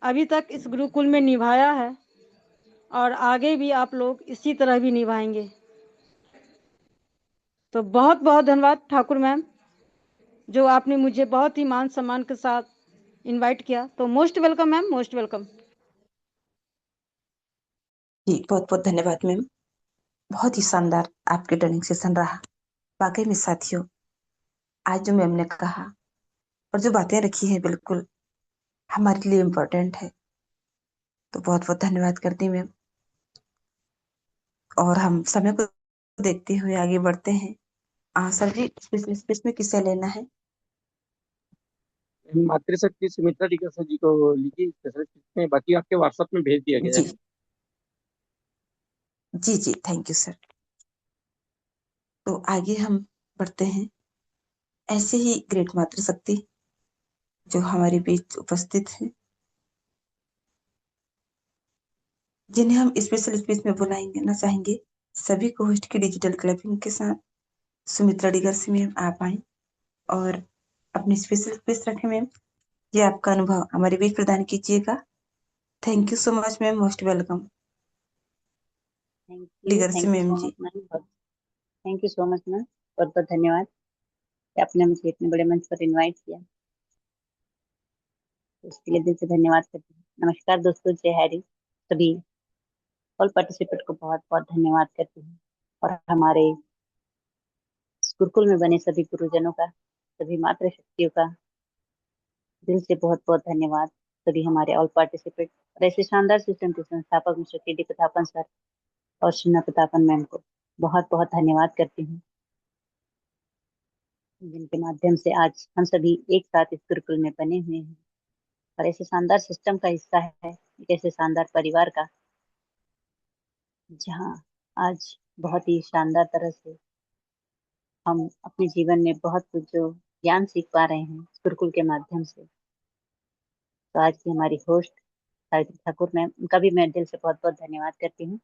अभी तक इस गुरुकुल में निभाया है, और आगे भी आप लोग इसी तरह भी निभाएंगे। तो बहुत बहुत धन्यवाद ठाकुर मैम, जो आपने मुझे बहुत ही मान सम्मान के साथ इनवाइट किया। तो most welcome ma'am, most welcome. जी बहुत बहुत धन्यवाद मैम। बहुत ही शानदार आपके ट्रेनिंग सेशन रहा। वाकई में साथियों, आज जो मैम ने कहा और जो बातें रखी हैं, बिल्कुल हमारे लिए इम्पोर्टेंट है। तो बहुत बहुत धन्यवाद करती हूँ मैम। और हम समय को देखते हुए आगे बढ़ते हैं। सर जी, स्पेस में किसे लेना है? मातृशक्ति सुमित्रा टीका सर जी को लीजिए स्पेशलिस्ट में, बाकी आपके व्हाट्सएप में भेज दिया गया जी है। जी जी, थैंक यू सर। तो आगे हम बढ़ते हैं। ऐसे ही ग्रेट मातृशक्ति जो हमारे बीच उपस्थित है, जिन्हें हम स्पेशल स्पेस में बुलाएंगे ना चाहेंगे, सभी को होस्ट की डिजिटल क्लैपिंग के साथ। सुमित्रा डिगर से मैम आप आए और अपनी स्पेशल स्पेस रखें मैम। ये आपका अनुभव हमारे बीच प्रदान कीजिएगा। Thank you so much ma'am, most welcome डिगर से थैंक यू मैम सो जी। Much ma'am. Thank you so much ma'am, बहुत बहुत धन्यवाद कि आपने मुझे इतने बड़े मंच पर इनवाइट किया, तो उसके लिए दिल से धन्यवाद करती हूँ। नमस्कार दोस्तों, जय हरी। सभी ऑल पार्टिसिपेंट को बहुत बहुत धन्यवाद करती हूँ, और हमारे इस गुरुकुल में बने सभी गुरुजनों का, सभी मातृ शक्तियों का दिल से बहुत बहुत धन्यवाद। सभी हमारे ऑल पार्टिसिपेंट और ऐसे शानदार सिस्टम के संस्थापक मिस्टर के डी प्रतापन सर और सुना प्रतापन मैम को बहुत बहुत धन्यवाद करती हूँ, जिनके माध्यम से आज हम सभी एक साथ इस गुरुकुल में बने हुए हैं, और ऐसे शानदार सिस्टम का हिस्सा है, एक ऐसे शानदार परिवार का, जहाँ आज बहुत ही शानदार तरह से हम अपने जीवन में बहुत कुछ जो ज्ञान सीख पा रहे हैं इस गुरुकुल के माध्यम से। तो आज की हमारी होस्ट सावित्री ठाकुर मैम, उनका भी मैं दिल से बहुत बहुत धन्यवाद करती हूँ,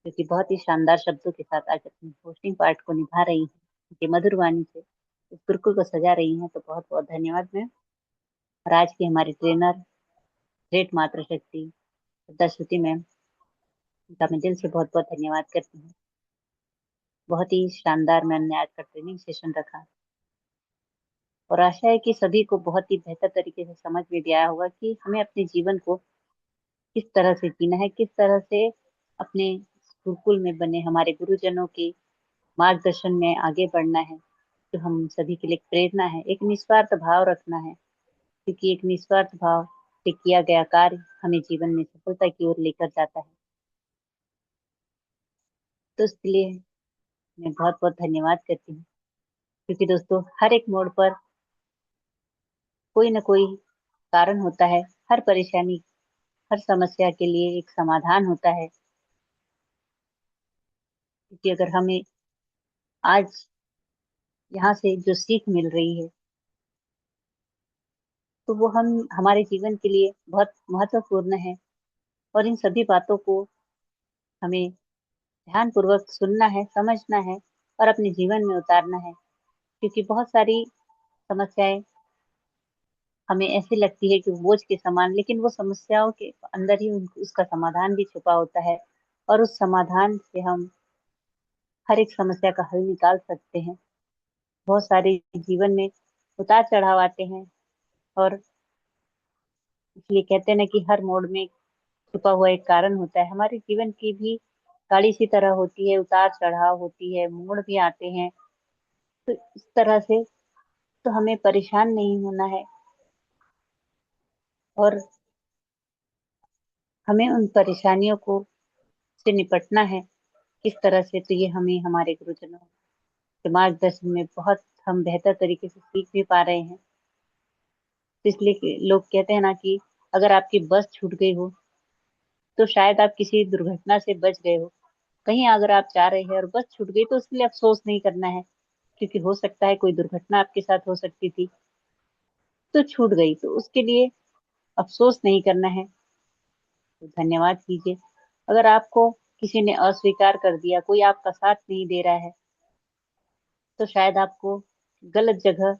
क्योंकि बहुत ही शानदार शब्दों के साथ आज अपनी होस्टिंग पार्ट को निभा रही हैं, उनकी मधुर वाणी से इस गुरुकुल को सजा रही हैं। तो बहुत बहुत धन्यवाद मैम। और आज की हमारी ट्रेनर ग्रेट मातृशक्ति श्रद्धा श्रुति मैम, उनका मैं दिल से बहुत बहुत धन्यवाद करती हूँ। बहुत ही शानदार मैम ने आज का ट्रेनिंग सेशन रखा, और आशा है कि सभी को बहुत ही बेहतर तरीके से समझ में भी आया होगा कि हमें अपने जीवन को किस तरह से जीना है, किस तरह से अपने गुरुकुल में बने हमारे गुरुजनों के मार्गदर्शन में आगे बढ़ना है, जो हम सभी के लिए प्रेरणा है। एक निस्वार्थ भाव रखना है, क्योंकि एक निस्वार्थ भाव से किया गया कार्य हमें जीवन में सफलता की ओर लेकर जाता है। तो इसके लिए मैं बहुत बहुत धन्यवाद करती हूँ, क्योंकि दोस्तों हर एक मोड़ पर कोई ना कोई कारण होता है, हर परेशानी, हर समस्या के लिए एक समाधान होता है। क्योंकि अगर हमें आज यहाँ से जो सीख मिल रही है, तो वो हम हमारे जीवन के लिए बहुत महत्वपूर्ण है, और इन सभी बातों को हमें ध्यान पूर्वक सुनना है, समझना है और अपने जीवन में उतारना है। क्योंकि बहुत सारी समस्याएं हमें ऐसी लगती है कि बोझ के समान, लेकिन वो समस्याओं के अंदर ही उसका समाधान भी छुपा होता है, और उस समाधान से हम हर एक समस्या का हल निकाल सकते हैं। बहुत सारे जीवन में उतार चढ़ाव आते हैं, और इसलिए कहते हैं ना कि हर मोड़ में छुपा हुआ एक कारण होता है। हमारे जीवन की भी गाड़ी सी तरह होती है, उतार चढ़ाव होती है, मोड़ भी आते हैं। तो इस तरह से तो हमें परेशान नहीं होना है, और हमें उन परेशानियों को से निपटना है। किस तरह से, तो ये हमें हमारे गुरुजनों के मार्गदर्शन में बहुत हम बेहतर तरीके से सीख भी पा रहे हैं। तो इसलिए लोग कहते हैं ना कि अगर आपकी बस छूट गई हो, तो शायद आप किसी दुर्घटना से बच गए हो। कहीं अगर आप जा रहे हैं और बस छूट गई, तो उसके लिए अफसोस नहीं करना है, क्योंकि हो सकता है कोई दुर्घटना आपके साथ हो सकती थी, तो छूट गई, तो उसके लिए अफसोस नहीं करना है, तो धन्यवाद कीजिए। अगर आपको किसी ने अस्वीकार कर दिया, कोई आपका साथ नहीं दे रहा है, तो शायद आपको गलत जगह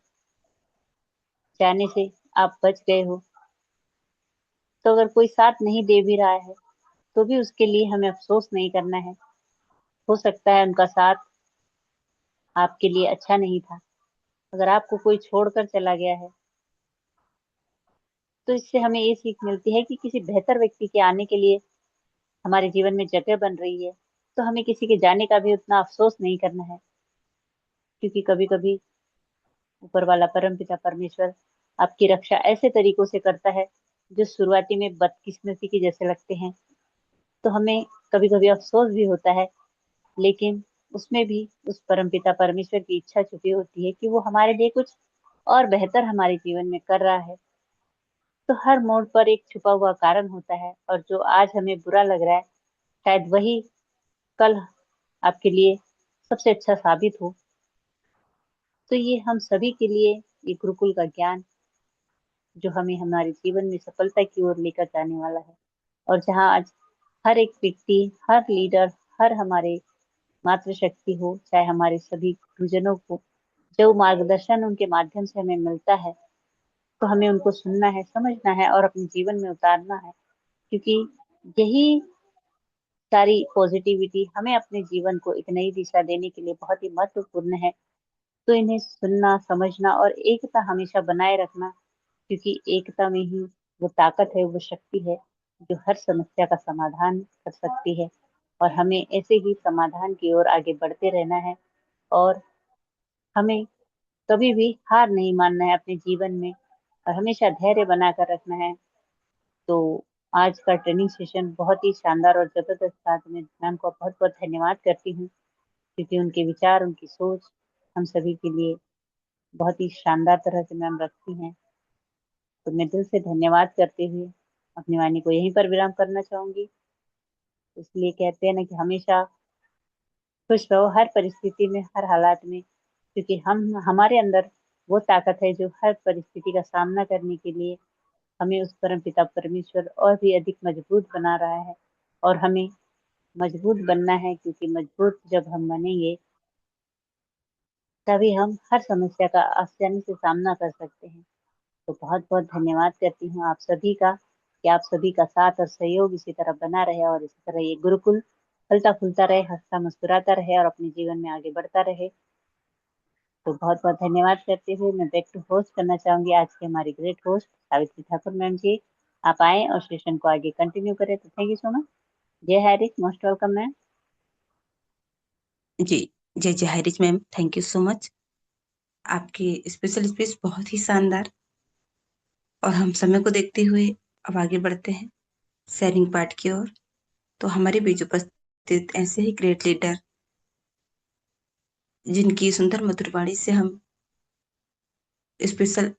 जाने से आप बच गए हो। तो अगर कोई साथ नहीं दे भी रहा है, तो भी उसके लिए हमें अफसोस नहीं करना है। हो सकता है उनका साथ आपके लिए अच्छा नहीं था। अगर आपको कोई छोड़कर चला गया है, तो इससे हमें ये सीख मिलती है कि किसी बेहतर व्यक्ति के आने के लिए हमारे जीवन में जगह बन रही है, तो हमें किसी के जाने का भी उतना अफसोस नहीं करना है। क्योंकि कभी कभी ऊपर वाला परम पिता परमेश्वर आपकी रक्षा ऐसे तरीकों से करता है, जो शुरुआती में बदकिस्मती के जैसे लगते हैं। तो हमें कभी कभी अफसोस भी होता है, लेकिन उसमें भी उस परमपिता परमेश्वर की इच्छा छुपी होती है कि वो हमारे लिए कुछ और बेहतर हमारे जीवन में कर रहा है। तो हर मोड़ पर एक छुपा हुआ कारण होता है, और जो आज हमें बुरा लग रहा है, शायद वही कल आपके लिए सबसे अच्छा साबित हो। तो ये हम सभी के लिए ये गुरुकुल का ज्ञान, जो हमें हमारे जीवन में सफलता की ओर लेकर जाने वाला है। और जहाँ आज हर एक व्यक्ति, हर लीडर, हर हमारे मातृशक्ति हो, चाहे हमारे सभी गुरुजनों को जो मार्गदर्शन उनके माध्यम से हमें मिलता है, तो हमें उनको सुनना है, समझना है और अपने जीवन में उतारना है। क्योंकि यही सारी पॉजिटिविटी हमें अपने जीवन को एक नई दिशा देने के लिए बहुत ही महत्वपूर्ण है। तो इन्हें सुनना, समझना और एकता हमेशा बनाए रखना, क्योंकि एकता में ही वो ताकत है, वो शक्ति है, जो हर समस्या का समाधान कर सकती है। और हमें ऐसे ही समाधान की ओर आगे बढ़ते रहना है, और हमें कभी भी हार नहीं मानना है अपने जीवन में, और हमेशा धैर्य बनाकर रखना है। तो आज का ट्रेनिंग सेशन बहुत ही शानदार और जबरदस्त था। तो मैं मैम को बहुत बहुत धन्यवाद करती हूँ, क्योंकि उनके विचार, उनकी सोच हम सभी के लिए बहुत ही शानदार तरह से मैम रखती हैं। तो मैं दिल से धन्यवाद करते हुए अपनी वाणी को यहीं पर विराम करना चाहूंगी। इसलिए कहते हैं ना कि हमेशा खुश रहो, हर परिस्थिति में, हर हालात में, क्योंकि हम हमारे अंदर वो ताकत है जो हर परिस्थिति का सामना करने के लिए हमें उस परम पिता परमेश्वर और भी अधिक मजबूत बना रहा है। और हमें मजबूत बनना है, क्योंकि मजबूत जब हम बनेंगे तभी हम हर समस्या का आसानी से सामना कर सकते हैं। तो बहुत बहुत धन्यवाद करती हूँ आप सभी का, कि आप सभी का साथ और सहयोग इसी तरह बना रहे और इसी तरह ये गुरुकुल फलता फूलता रहे, हंसता मुस्कुराता रहे और अपने जीवन में आगे बढ़ता रहे। तो बहुत बहुत धन्यवाद करते हुए मैं बैक टू होस्ट करना चाहूंगी आज की हमारी great host Savitri Thakur ma'am ji. आप आए और सेशन को आगे कंटिन्यू करें। तो थैंक यू सो मच। जय हैरिस, मोस्ट वेलकम मैम। जी, जय जय Harish ma'am, thank you so much. आपकी स्पेशल स्पीच बहुत ही शानदार। और हम समय को देखते हुए अब आगे बढ़ते हैं शेयरिंग पार्ट की ओर। तो हमारे बीच उपस्थित ऐसे ही ग्रेट लीडर जिनकी सुंदर मधुर वाणी से हम स्पेशल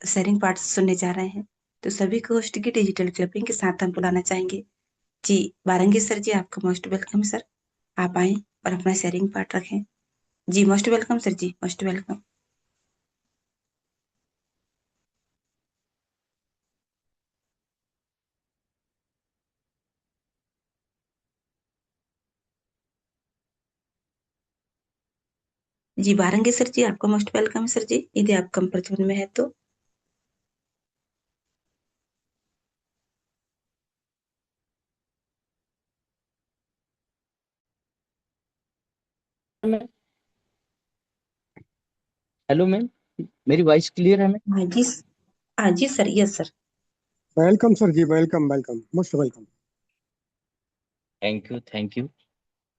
शेयरिंग पार्ट सुनने जा रहे हैं, तो सभी को होस्ट की डिजिटल क्लिपिंग के साथ हम बुलाना चाहेंगे। जी, बारंगी सर जी, आपका मोस्ट वेलकम सर। आप आए और अपना शेयरिंग पार्ट रखें। जी, most welcome sir ji, most welcome. जी, बारंगी सर जी, आपका मोस्ट वेलकम सर जी, यदि आप कंफर्ट जोन में है तो। हेलो मैम, मेरी वॉइस क्लियर है मैम? हाँ जी, हाँ जी sir, yes sir. Welcome sir ji, welcome welcome, most welcome. Thank you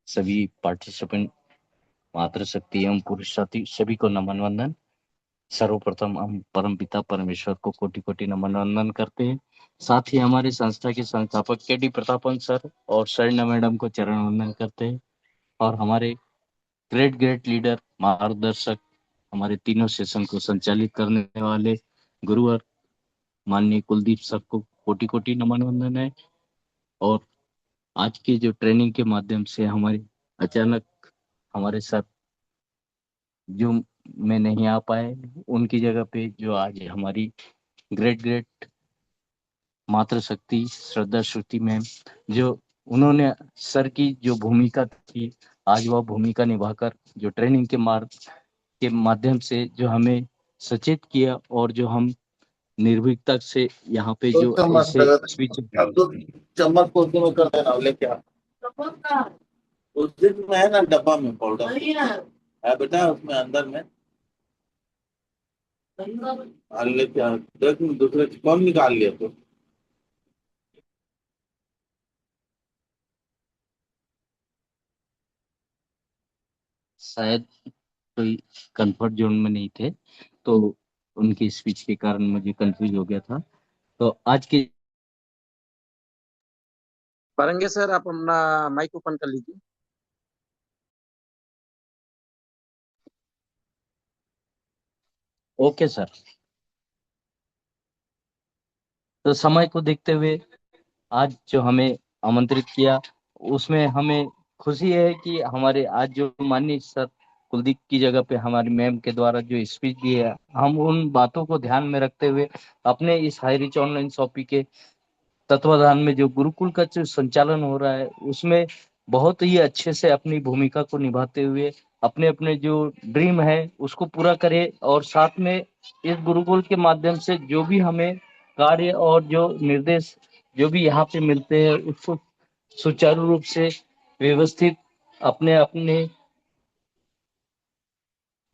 सभी पार्टिसिपेंट, मातृशक्ति एवं पुरुष साथी सभी को नमन वंदन। सर्वप्रथम हम परम पिता परमेश्वर को कोटि कोटि नमन वंदन करते हैं। साथ ही हमारे संस्था के संस्थापक के डी प्रतापन सर और शरणा मैडम को चरण वंदन करते हैं। और हमारे ग्रेट ग्रेट लीडर, मार्गदर्शक, हमारे तीनों सेशन को संचालित करने वाले गुरुवर माननीय कुलदीप सर को कोटि कोटि नमन वंदन है। और आज की जो ट्रेनिंग के माध्यम से हमारे अचानक हमारे सर जो में नहीं आ पाए, उनकी जगह पे जो आज हमारी ग्रेट ग्रेट मातृशक्ति श्रद्धा श्रुति मैम, जो उन्होंने सर की जो भूमिका थी, आज वह भूमिका निभाकर जो ट्रेनिंग के मार्ग के माध्यम से जो हमें सचेत किया और जो हम निर्भीकता से यहाँ पे जो ऐसे स्पीच चम्मच को उसमें कर देना लेके आ। उस दिन में है ना डब्बा में पाउडर है बेटा, उसमें अंदर में लेके आ। देख दूसरे कौन निकाल लिया तो। शायद कोई कंफर्ट जोन में नहीं थे, तो उनकी स्पीच के कारण मुझे कंफ्यूज हो गया था। तो आज के पारेंगे सर, आप अपना माइक ओपन कर लीजिए। Okay sir. तो समय को देखते हुए आज जो हमें आमंत्रित किया, उसमें हमें खुशी है कि हमारे आज जो माननीय सर कुलदीप की जगह पे हमारी मैम के द्वारा जो स्पीच दी है, हम उन बातों को ध्यान में रखते हुए अपने इस हाई रिच ऑनलाइन शॉपिंग के तत्वाधान में जो गुरुकुल का जो संचालन हो रहा है, उसमें बहुत ही अच्छे से अपनी भूमिका को निभाते हुए अपने अपने जो ड्रीम है उसको पूरा करे। और साथ में इस गुरुकुल के माध्यम से जो भी हमें कार्य और जो निर्देश जो भी यहाँ पे मिलते हैं, उसको सुचारू रूप से व्यवस्थित अपने अपने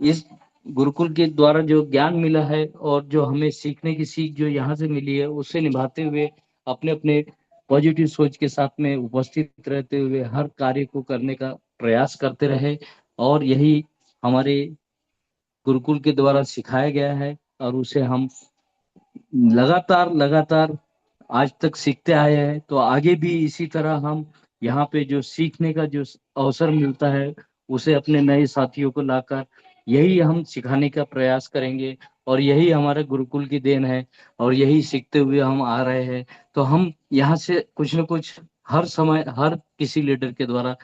इस गुरुकुल के द्वारा जो ज्ञान मिला है और जो हमें सीखने की सीख जो यहाँ से मिली है, उसे निभाते हुए अपने अपने पॉजिटिव सोच के साथ में उपस्थित रहते हुए हर कार्य को करने का प्रयास करते रहे। और यही हमारे गुरुकुल के द्वारा सिखाया गया है और उसे हम लगातार लगातार आज तक सीखते आए हैं। तो आगे भी इसी तरह हम यहाँ पे जो सीखने का जो अवसर मिलता है, उसे अपने नए साथियों को लाकर यही हम सिखाने का प्रयास करेंगे। और यही हमारे गुरुकुल की देन है और यही सीखते हुए हम आ रहे हैं। तो हम यहाँ से कुछ न कुछ हर समय हर किसी लीडर के द्वारा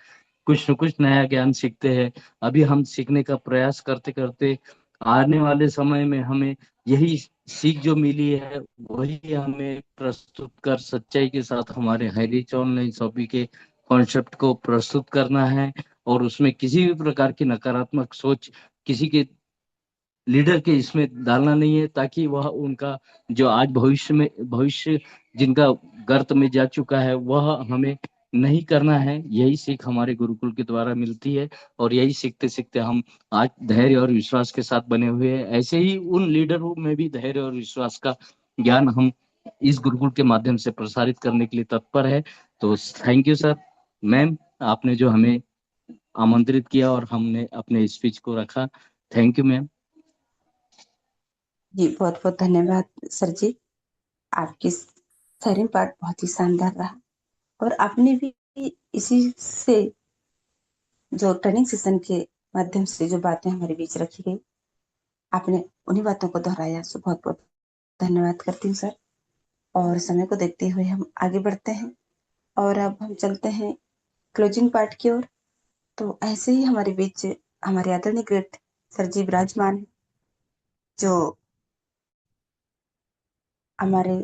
कुछ न कुछ नया ज्ञान सीखते हैं। अभी हम सीखने का प्रयास करते करते आने वाले समय में हमें यही सीख जो मिली है वही हमें प्रस्तुत कर सच्चाई के साथ हमारे हेरिटेज ऑनलाइन शॉपिंग के कॉन्सेप्ट को प्रस्तुत करना है। और उसमें किसी भी प्रकार की नकारात्मक सोच किसी के लीडर के इसमें डालना नहीं है, ताकि वह उनका जो आज भविष्य जिनका गर्त में जा चुका है वह हमें नहीं करना है। यही सीख हमारे गुरुकुल के द्वारा मिलती है और यही सीखते सीखते हम आज धैर्य और विश्वास के साथ बने हुए हैं। ऐसे ही उन लीडरों में भी धैर्य और विश्वास का ज्ञान हम इस गुरुकुल के माध्यम से प्रसारित करने के लिए तत्पर है। तो थैंक यू सर। मैम, आपने जो हमें आमंत्रित किया और हमने अपने स्पीच को रखा, थैंक यू मैम। जी बहुत बहुत धन्यवाद सर जी। आपकी शेयरिंग पार्ट बहुत ही शानदार रहा और आपने भी इसी से जो ट्रेनिंग सेशन के माध्यम से जो बातें हमारे बीच रखी गई आपने उन्हीं बातों को दोहराया। सो बहुत बहुत धन्यवाद करती हूँ सर। और समय को देखते हुए हम आगे बढ़ते हैं और अब हम चलते हैं क्लोजिंग पार्ट की ओर। तो ऐसे ही हमारे बीच हमारे आदरणीय ग्रेट सर जी विराजमान हैं, जो हमारे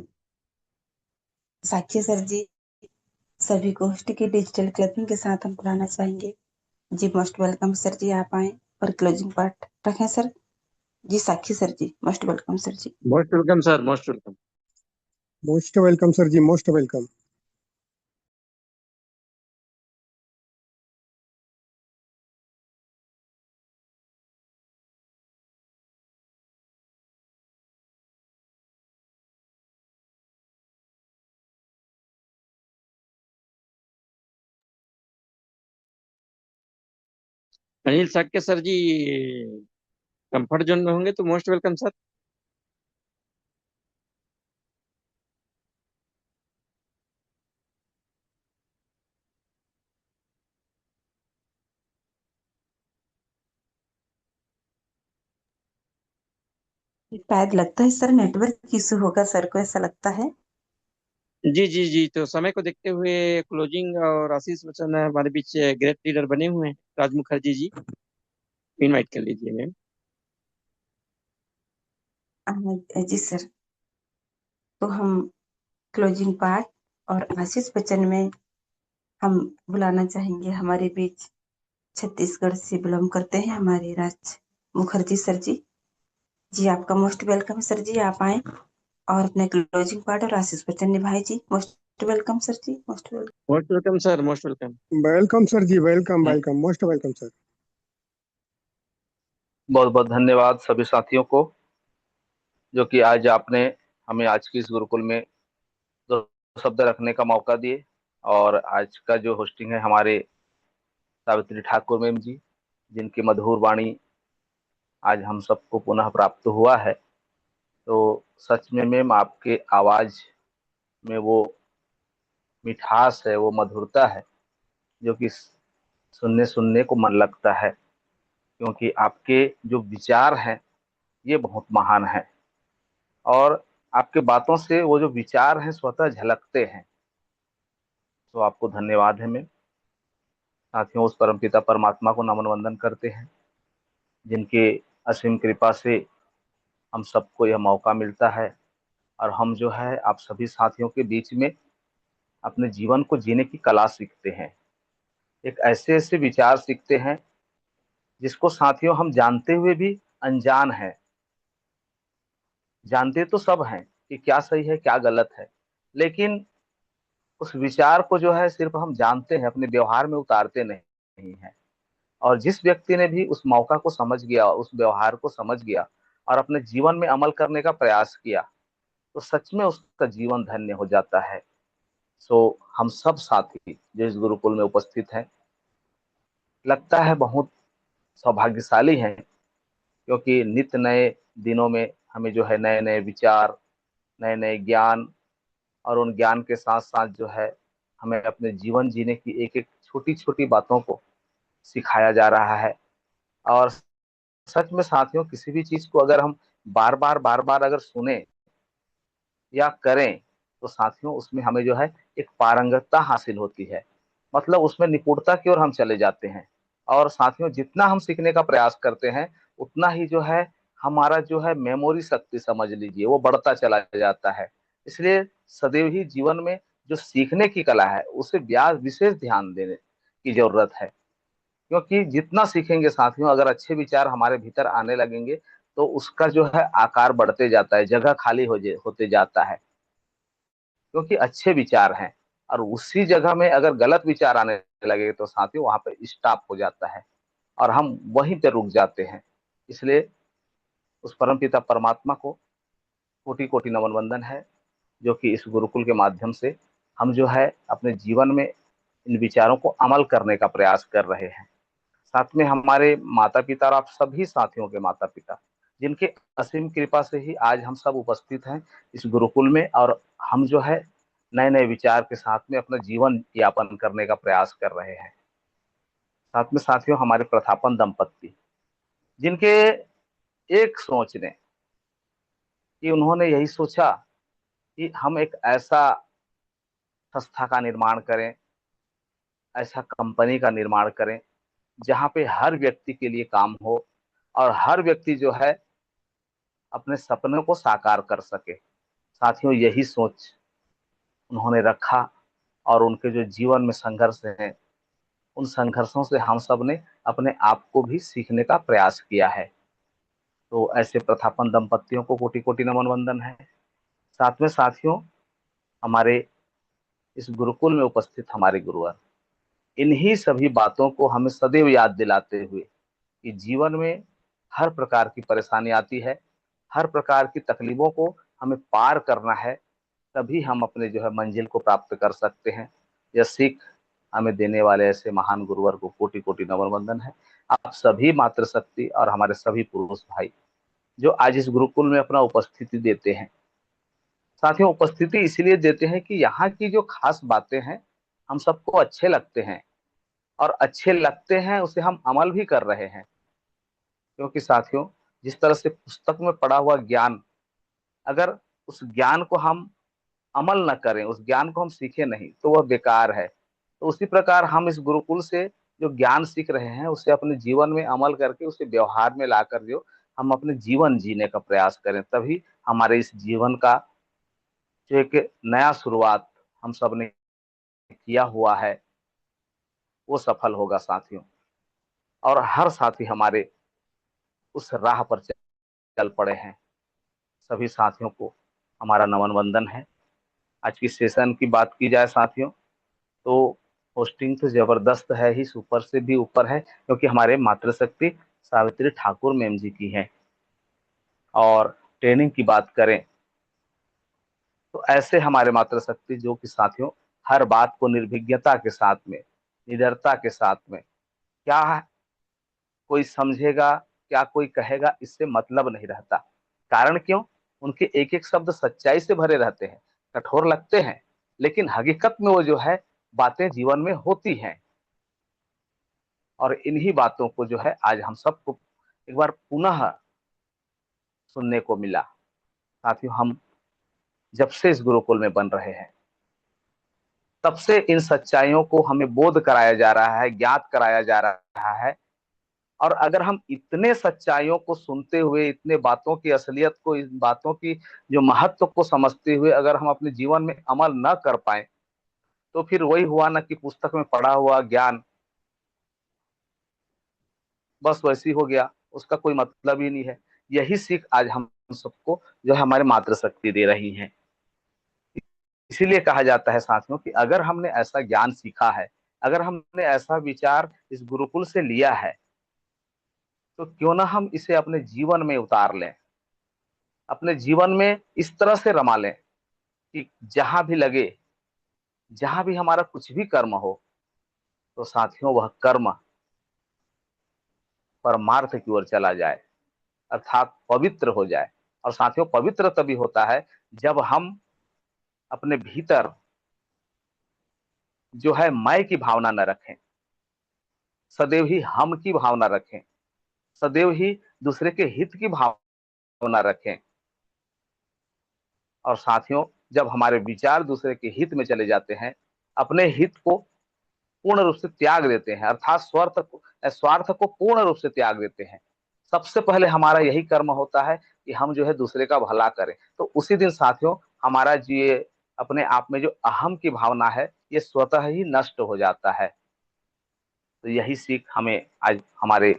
साक्षी सर जी सभी को होस्ट की डिजिटल क्लबिंग के साथ हम बुलाना चाहेंगे। जी मोस्ट वेलकम सर जी, आप आए और क्लोजिंग पार्ट रखें sir ji. Sakshi sir ji most welcome sir ji. Most welcome sir, most welcome. Most welcome sir ji, most welcome. Anil Shakya sir ji comfort zone में होंगे तो मोस्ट वेलकम सर। शायद लगता है सर नेटवर्क इशू होगा, सर को ऐसा लगता है। जी जी जी, तो समय को देखते हुए क्लोजिंग और आशीष वचन हमारे बीच ग्रेट लीडर बने हुए हैं, राज मुखर्जी जी, इनवाइट कर लीजिए मैम। जी सर। तो हम क्लोजिंग पार्ट और आशीष वचन में हम बुलाना चाहेंगे हमारे बीच छत्तीसगढ़ से बिलोंग करते हैं हमारे राज मुखर्जी सर जी। जी आपका मोस्ट वेलकम सर जी, आप आए और अपने क्लोजिंग पार्ट और आशीष वचन निभाए जी। Most welcome sir ji, most welcome. Most welcome sir, most welcome. Welcome sir ji, welcome welcome, most welcome sir. बहुत बहुत धन्यवाद सभी साथियों को, जो कि आज आपने हमें आज की इस गुरुकुल में दो शब्द रखने का मौका दिए। और आज का जो होस्टिंग है हमारे सावित्री ठाकुर मैम जी, जिनकी मधुर वाणी आज हम सबको पुनः प्राप्त हुआ है। तो सच में मैम आपके आवाज में वो मिठास है, वो मधुरता है, जो कि सुनने सुनने को मन लगता है। क्योंकि आपके जो विचार हैं ये बहुत महान है, और आपके बातों से वो जो विचार हैं स्वतः झलकते हैं। तो आपको धन्यवाद है मैम। साथियों, उस परमपिता परमात्मा को नमन वंदन करते हैं, जिनके असीम कृपा से हम सबको यह मौका मिलता है, और हम जो है आप सभी साथियों के बीच में अपने जीवन को जीने की कला सीखते हैं। एक ऐसे ऐसे विचार सीखते हैं जिसको साथियों हम जानते हुए भी अनजान है। जानते तो सब हैं कि क्या सही है क्या गलत है, लेकिन उस विचार को जो है सिर्फ हम जानते हैं, अपने व्यवहार में उतारते नहीं है। और जिस व्यक्ति ने भी उस मौका को समझ गया, उस व्यवहार को समझ गया और अपने जीवन में अमल करने का प्रयास किया, तो सच में उसका जीवन धन्य हो जाता है। सो हम सब साथी जो इस गुरुकुल में उपस्थित हैं, लगता है बहुत सौभाग्यशाली हैं, क्योंकि नित्य नए दिनों में हमें जो है नए नए विचार, नए नए ज्ञान, और उन ज्ञान के साथ साथ जो है हमें अपने जीवन जीने की एक एक छोटी छोटी बातों को सिखाया जा रहा है। और सच में साथियों, किसी भी चीज को अगर हम बार बार अगर सुने या करें, तो साथियों उसमें हमें जो है एक पारंगतता हासिल होती है। मतलब उसमें निपुणता की ओर हम चले जाते हैं। और साथियों, जितना हम सीखने का प्रयास करते हैं उतना ही जो है हमारा जो है मेमोरी शक्ति, समझ लीजिए, वो बढ़ता चला जाता है। इसलिए सदैव ही जीवन में जो सीखने की कला है उसे विशेष ध्यान देने की जरूरत है। क्योंकि जितना सीखेंगे साथियों, अगर अच्छे विचार हमारे भीतर आने लगेंगे तो उसका जो है आकार बढ़ते जाता है, जगह खाली होते जाता है, क्योंकि अच्छे विचार हैं। और उसी जगह में अगर गलत विचार आने लगे तो साथियों वहां पे स्टॉप हो जाता है और हम वहीं पे रुक जाते हैं। इसलिए उस परम पिता परमात्मा को कोटि कोटि नमन वंदन है, जो कि इस गुरुकुल के माध्यम से हम जो है अपने जीवन में इन विचारों को अमल करने का प्रयास कर रहे हैं। साथ में हमारे माता पिता और आप सभी साथियों के माता पिता, जिनके असीम कृपा से ही आज हम सब उपस्थित हैं इस गुरुकुल में, और हम जो है नए नए विचार के साथ में अपना जीवन यापन करने का प्रयास कर रहे हैं। साथ में साथियों, हमारे प्रथापन दंपत्ति, जिनके एक सोच ने कि उन्होंने यही सोचा कि हम एक ऐसा संस्था का निर्माण करें, ऐसा कंपनी का निर्माण करें जहां पे हर व्यक्ति के लिए काम हो और हर व्यक्ति जो है अपने सपनों को साकार कर सके। साथियों, यही सोच उन्होंने रखा और उनके जो जीवन में संघर्ष हैं, उन संघर्षों से हम सब ने अपने आप को भी सीखने का प्रयास किया है। तो ऐसे प्रथापन दंपतियों को कोटि कोटि नमन वंदन है। साथ में साथियों, हमारे इस गुरुकुल में उपस्थित हमारे गुरुवर, इन्हीं सभी बातों को हमें सदैव याद दिलाते हुए कि जीवन में हर प्रकार की परेशानी आती है, हर प्रकार की तकलीफों को हमें पार करना है, तभी हम अपने जो है मंजिल को प्राप्त कर सकते हैं। यह सीख हमें देने वाले ऐसे महान गुरुवर को कोटि कोटि नमन वंदन है। आप सभी मातृशक्ति और हमारे सभी पुरुष भाई जो आज इस गुरुकुल में अपना उपस्थिति देते हैं। साथियों, उपस्थिति इसलिए देते हैं कि यहाँ की जो खास बातें हैं हम सबको अच्छे लगते हैं, और अच्छे लगते हैं उसे हम अमल भी कर रहे हैं। क्योंकि साथियों, जिस तरह से पुस्तक में पढ़ा हुआ ज्ञान, अगर उस ज्ञान को हम अमल न करें, उस ज्ञान को हम सीखे नहीं, तो वह बेकार है। तो उसी प्रकार हम इस गुरुकुल से जो ज्ञान सीख रहे हैं उसे अपने जीवन में अमल करके उसे व्यवहार में लाकर जो हम अपने जीवन जीने का प्रयास करें, तभी हमारे इस जीवन का जो एक नया शुरुआत हम सब ने किया हुआ है वो सफल होगा साथियों। और हर साथी हमारे उस राह पर चल पड़े हैं। सभी साथियों को हमारा नमन वंदन है। आज की सेशन की बात की जाए साथियों, तो होस्टिंग तो जबरदस्त है ही, सुपर से भी ऊपर है, क्योंकि हमारे मातृशक्ति सावित्री ठाकुर मैम जी की है। और ट्रेनिंग की बात करें तो ऐसे हमारे मातृशक्ति जो कि साथियों हर बात को निर्विज्ञता के साथ में, निडरता के साथ में, क्या कोई समझेगा क्या कोई कहेगा इससे मतलब नहीं रहता। कारण क्यों? उनके एक एक शब्द सच्चाई से भरे रहते हैं, कठोर लगते हैं, लेकिन हकीकत में वो जो है बातें जीवन में होती हैं। और इन्हीं बातों को जो है आज हम सबको एक बार पुनः सुनने को मिला। साथियों, हम जब से इस गुरुकुल में बन रहे हैं तब से इन सच्चाइयों को हमें बोध कराया जा रहा है, ज्ञात कराया जा रहा है। और अगर हम इतने सच्चाइयों को सुनते हुए, इतने बातों की असलियत को, इन बातों की जो महत्व को समझते हुए अगर हम अपने जीवन में अमल न कर पाए, तो फिर वही हुआ ना कि पुस्तक में पढ़ा हुआ ज्ञान बस वैसी हो गया, उसका कोई मतलब ही नहीं है। यही सीख आज हम सबको जो है हमारे मातृशक्ति दे रही है। इसीलिए कहा जाता है साथियों कि अगर हमने ऐसा ज्ञान सीखा है, अगर हमने ऐसा विचार इस गुरुकुल से लिया है, तो क्यों ना हम इसे अपने जीवन में उतार लें, अपने जीवन में इस तरह से रमा लें कि जहां भी लगे, जहां भी हमारा कुछ भी कर्म हो, तो साथियों वह कर्म परमार्थ की ओर चला जाए, अर्थात पवित्र हो जाए। और साथियों, पवित्र तभी होता है जब हम अपने भीतर जो है मैं की भावना न रखें, सदैव ही हम की भावना रखें, सदैव ही दूसरे के हित की भावना रखें। और साथियों, जब हमारे विचार दूसरे के हित में चले जाते हैं, अपने हित को पूर्ण रूप से त्याग देते हैं, अर्थात स्वार्थ को पूर्ण रूप से त्याग देते हैं। सबसे पहले हमारा यही कर्म होता है कि हम जो है दूसरे का भला करें। तो उसी दिन साथियों हमारा जो ये अपने आप में जो अहम की भावना है ये स्वतः ही नष्ट हो जाता है। तो यही सीख हमें आज हमारे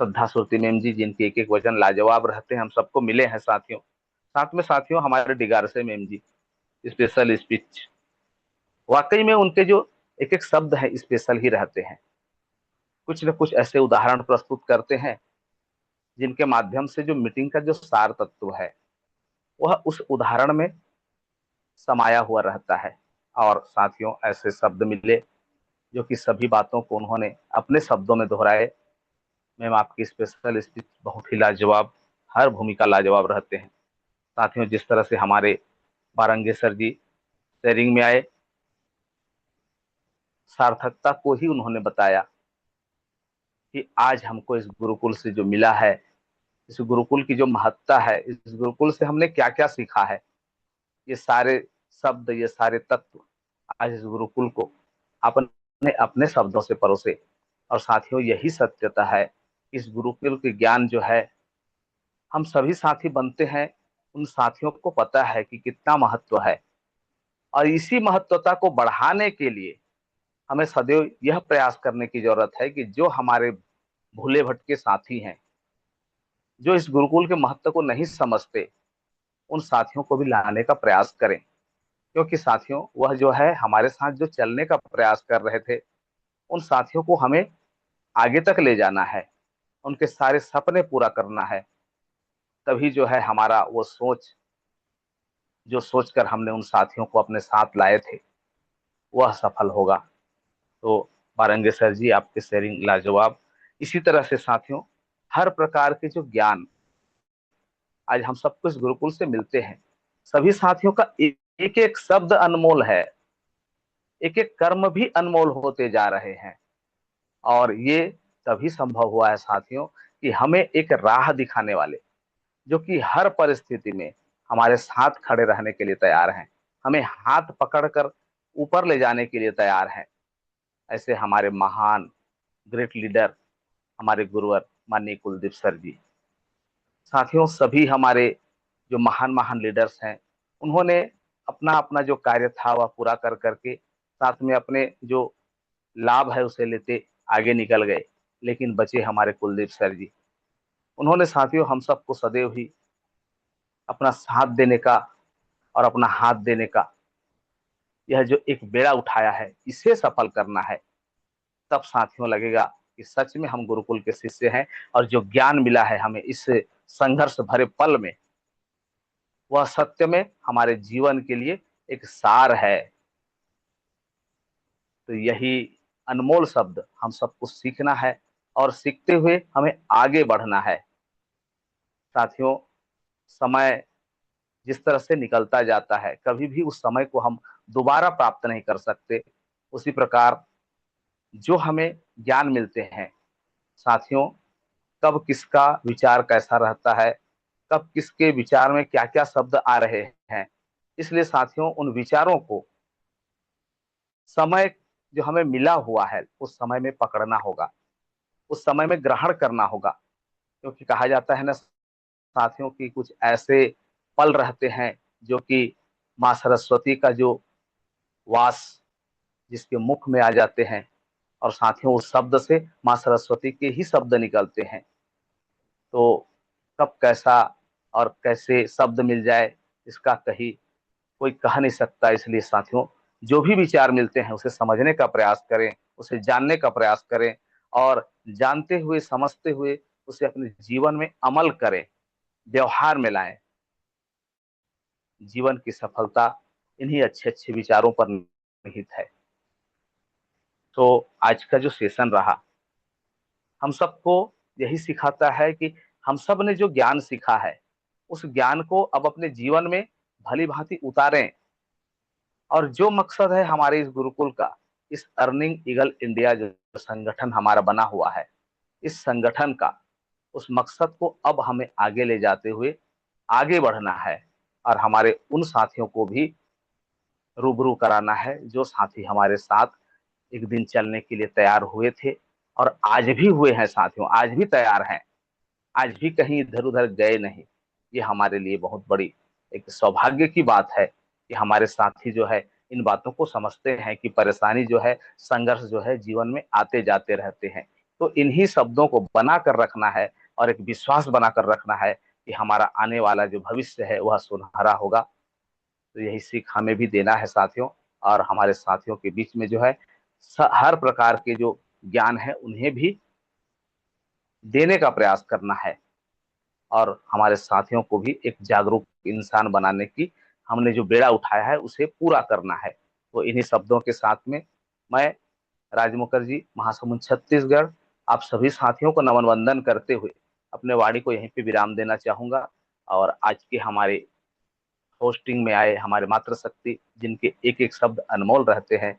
श्रद्धा सुरती मैम जी, जिनके एक एक वचन लाजवाब रहते हैं, हम सबको मिले हैं साथियों। साथ में साथियों हमारे डिगारसे मैम जी, स्पेशल स्पीच, वाकई में उनके जो एक एक शब्द है स्पेशल ही रहते हैं। कुछ न कुछ ऐसे उदाहरण प्रस्तुत करते हैं जिनके माध्यम से जो मीटिंग का जो सार तत्व है वह उस उदाहरण में समाया हुआ रहता है। और साथियों ऐसे शब्द मिले जो कि सभी बातों को उन्होंने अपने शब्दों में दोहराए। मैम आपकी स्पेशल स्पीच बहुत ही लाजवाब, हर भूमिका लाजवाब रहते हैं। साथियों जिस तरह से हमारे बारंगे सर जी शेयरिंग में आए, सार्थकता को ही उन्होंने बताया कि आज हमको इस गुरुकुल से जो मिला है, इस गुरुकुल की जो महत्ता है, इस गुरुकुल से हमने क्या क्या सीखा है, ये सारे शब्द, ये सारे तत्व आज इस गुरुकुल को आपने अपने शब्दों से परोसे। और साथियों यही सत्यता है, इस गुरुकुल के ज्ञान जो है हम सभी साथी बनते हैं, उन साथियों को पता है कि कितना महत्व है। और इसी महत्वता को बढ़ाने के लिए हमें सदैव यह प्रयास करने की जरूरत है कि जो हमारे भूले भटके साथी हैं, जो इस गुरुकुल के महत्व को नहीं समझते, उन साथियों को भी लाने का प्रयास करें। क्योंकि साथियों वह जो है हमारे साथ जो चलने का प्रयास कर रहे थे, उन साथियों को हमें आगे तक ले जाना है, उनके सारे सपने पूरा करना है। तभी जो है हमारा वो सोच, जो सोचकर हमने उन साथियों को अपने साथ लाए थे, वह सफल होगा। तो बारंगे सर जी आपके शेयरिंग लाजवाब। इसी तरह से साथियों हर प्रकार के जो ज्ञान आज हम सबको इस गुरुकुल से मिलते हैं, सभी साथियों का एक एक शब्द अनमोल है, एक एक कर्म भी अनमोल होते जा रहे हैं। और ये तभी संभव हुआ है साथियों कि हमें एक राह दिखाने वाले, जो कि हर परिस्थिति में हमारे साथ खड़े रहने के लिए तैयार हैं, हमें हाथ पकड़कर ऊपर ले जाने के लिए तैयार हैं, ऐसे हमारे महान ग्रेट लीडर हमारे गुरुवर माननीय कुलदीप सर जी। साथियों सभी हमारे जो महान महान लीडर्स हैं, उन्होंने अपना अपना जो कार्य था वह पूरा कर करके साथ में अपने जो लाभ है उसे लेते आगे निकल गए। लेकिन बचे हमारे कुलदीप सर जी। उन्होंने साथियों हम सबको सदैव ही अपना साथ देने का और अपना हाथ देने का यह जो एक बेड़ा उठाया है, इसे सफल करना है। तब साथियों लगेगा कि सच में हम गुरुकुल के शिष्य हैं, और जो ज्ञान मिला है हमें इस संघर्ष भरे पल में, वह सत्य में हमारे जीवन के लिए एक सार है। तो यही अनमोल शब्द हम सबको सीखना है और सीखते हुए हमें आगे बढ़ना है। साथियों समय जिस तरह से निकलता जाता है, कभी भी उस समय को हम दोबारा प्राप्त नहीं कर सकते। उसी प्रकार जो हमें ज्ञान मिलते हैं साथियों, कब किसका विचार कैसा रहता है, कब किसके विचार में क्या क्या शब्द आ रहे हैं, इसलिए साथियों उन विचारों को समय जो हमें मिला हुआ है उस समय में पकड़ना होगा, उस समय में ग्रहण करना होगा। क्योंकि कहा जाता है ना साथियों की कुछ ऐसे पल रहते हैं जो कि माँ सरस्वती का जो वास जिसके मुख में आ जाते हैं, और साथियों उस शब्द से माँ सरस्वती के ही शब्द निकलते हैं। तो कब कैसा और कैसे शब्द मिल जाए इसका कहीं कोई कह नहीं सकता। इसलिए साथियों जो भी विचार मिलते हैं उसे समझने का प्रयास करें, उसे जानने का प्रयास करें, और जानते हुए समझते हुए उसे अपने जीवन में अमल करें, व्यवहार में लाएं। जीवन की सफलता इन्हीं अच्छे अच्छे विचारों पर निहित है। तो आज का जो सेशन रहा हम सबको यही सिखाता है कि हम सब ने जो ज्ञान सीखा है उस ज्ञान को अब अपने जीवन में भली भांति उतारें। और जो मकसद है हमारे इस गुरुकुल का, इस अर्निंग ईगल इंडिया जो संगठन हमारा बना हुआ है, इस संगठन का उस मकसद को अब हमें आगे ले जाते हुए आगे बढ़ना है, और हमारे उन साथियों को भी रूबरू कराना है जो साथी हमारे साथ एक दिन चलने के लिए तैयार हुए थे और आज भी हुए हैं साथियों, आज भी तैयार हैं, आज भी कहीं इधर उधर गए नहीं। ये हमारे लिए बहुत बड़ी एक सौभाग्य की बात है कि हमारे साथी जो है इन बातों को समझते हैं कि परेशानी जो है, संघर्ष जो है जीवन में आते जाते रहते हैं। तो इन्हीं शब्दों को बना कर रखना है और एक विश्वास बनाकर रखना है कि हमारा आने वाला जो भविष्य है वह सुनहरा होगा। तो यही सीख हमें भी देना है साथियों, और हमारे साथियों के बीच में जो है हर प्रकार के जो ज्ञान है उन्हें भी देने का प्रयास करना है और हमारे साथियों को भी एक जागरूक इंसान बनाने की हमने जो बेड़ा उठाया है उसे पूरा करना है। तो इन्हीं शब्दों के साथ में मैं राज मुखर्जी, महासमुंद छत्तीसगढ़, आप सभी साथियों को नमन वंदन करते हुए अपने वाणी को यहीं पे विराम देना चाहूंगा। और आज के हमारे होस्टिंग में आए हमारे मातृशक्ति, जिनके एक एक शब्द अनमोल रहते हैं,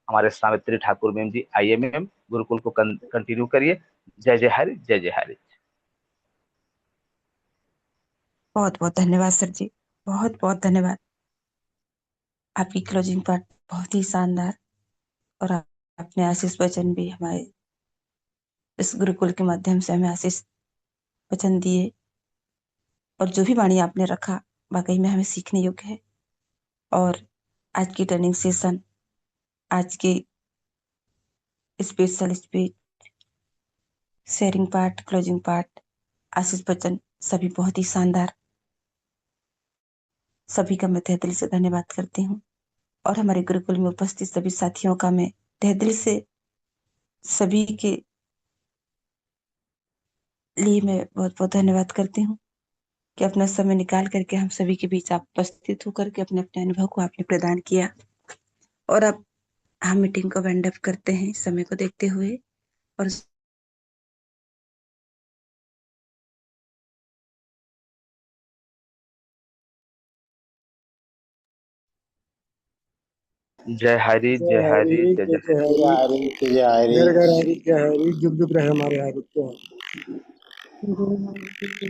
हमारे सावित्री ठाकुर मैम जी, आइए मैम गुरुकुल को कंटिन्यू करिए। जय जय हरि, जय जय हरि। बहुत बहुत धन्यवाद सर जी, बहुत बहुत धन्यवाद। आपकी क्लोजिंग पार्ट बहुत ही शानदार, और आपने आशीष वचन भी हमारे इस गुरुकुल के माध्यम से हमें आशीष वचन दिए, और जो भी वाणी आपने रखा वाकई में हमें सीखने योग्य है। और आज की ट्रेनिंग सेशन, आज की special speech, sharing part, closing part, आशीष वचन सभी बहुत ही शानदार। सभी का मैं तहे दिल से धन्यवाद करती हूँ, और हमारे गुरुकुल में उपस्थित सभी साथियों का मैं तहे दिल से सभी के लिए मैं बहुत बहुत धन्यवाद करती हूँ कि अपना समय निकाल करके हम सभी के बीच आप उपस्थित होकर के अपने अपने अनुभव को आपने प्रदान किया। और अब हम मीटिंग को वाइंड अप करते हैं समय को देखते हुए। और जय हरि, जय जय हरि, हरि, जय जय जय जय हरि। जय हरि। हरि जय हरि। घर घर हरि, जय हरि, जुग जुग रहे हमारे हरि। जय हरि।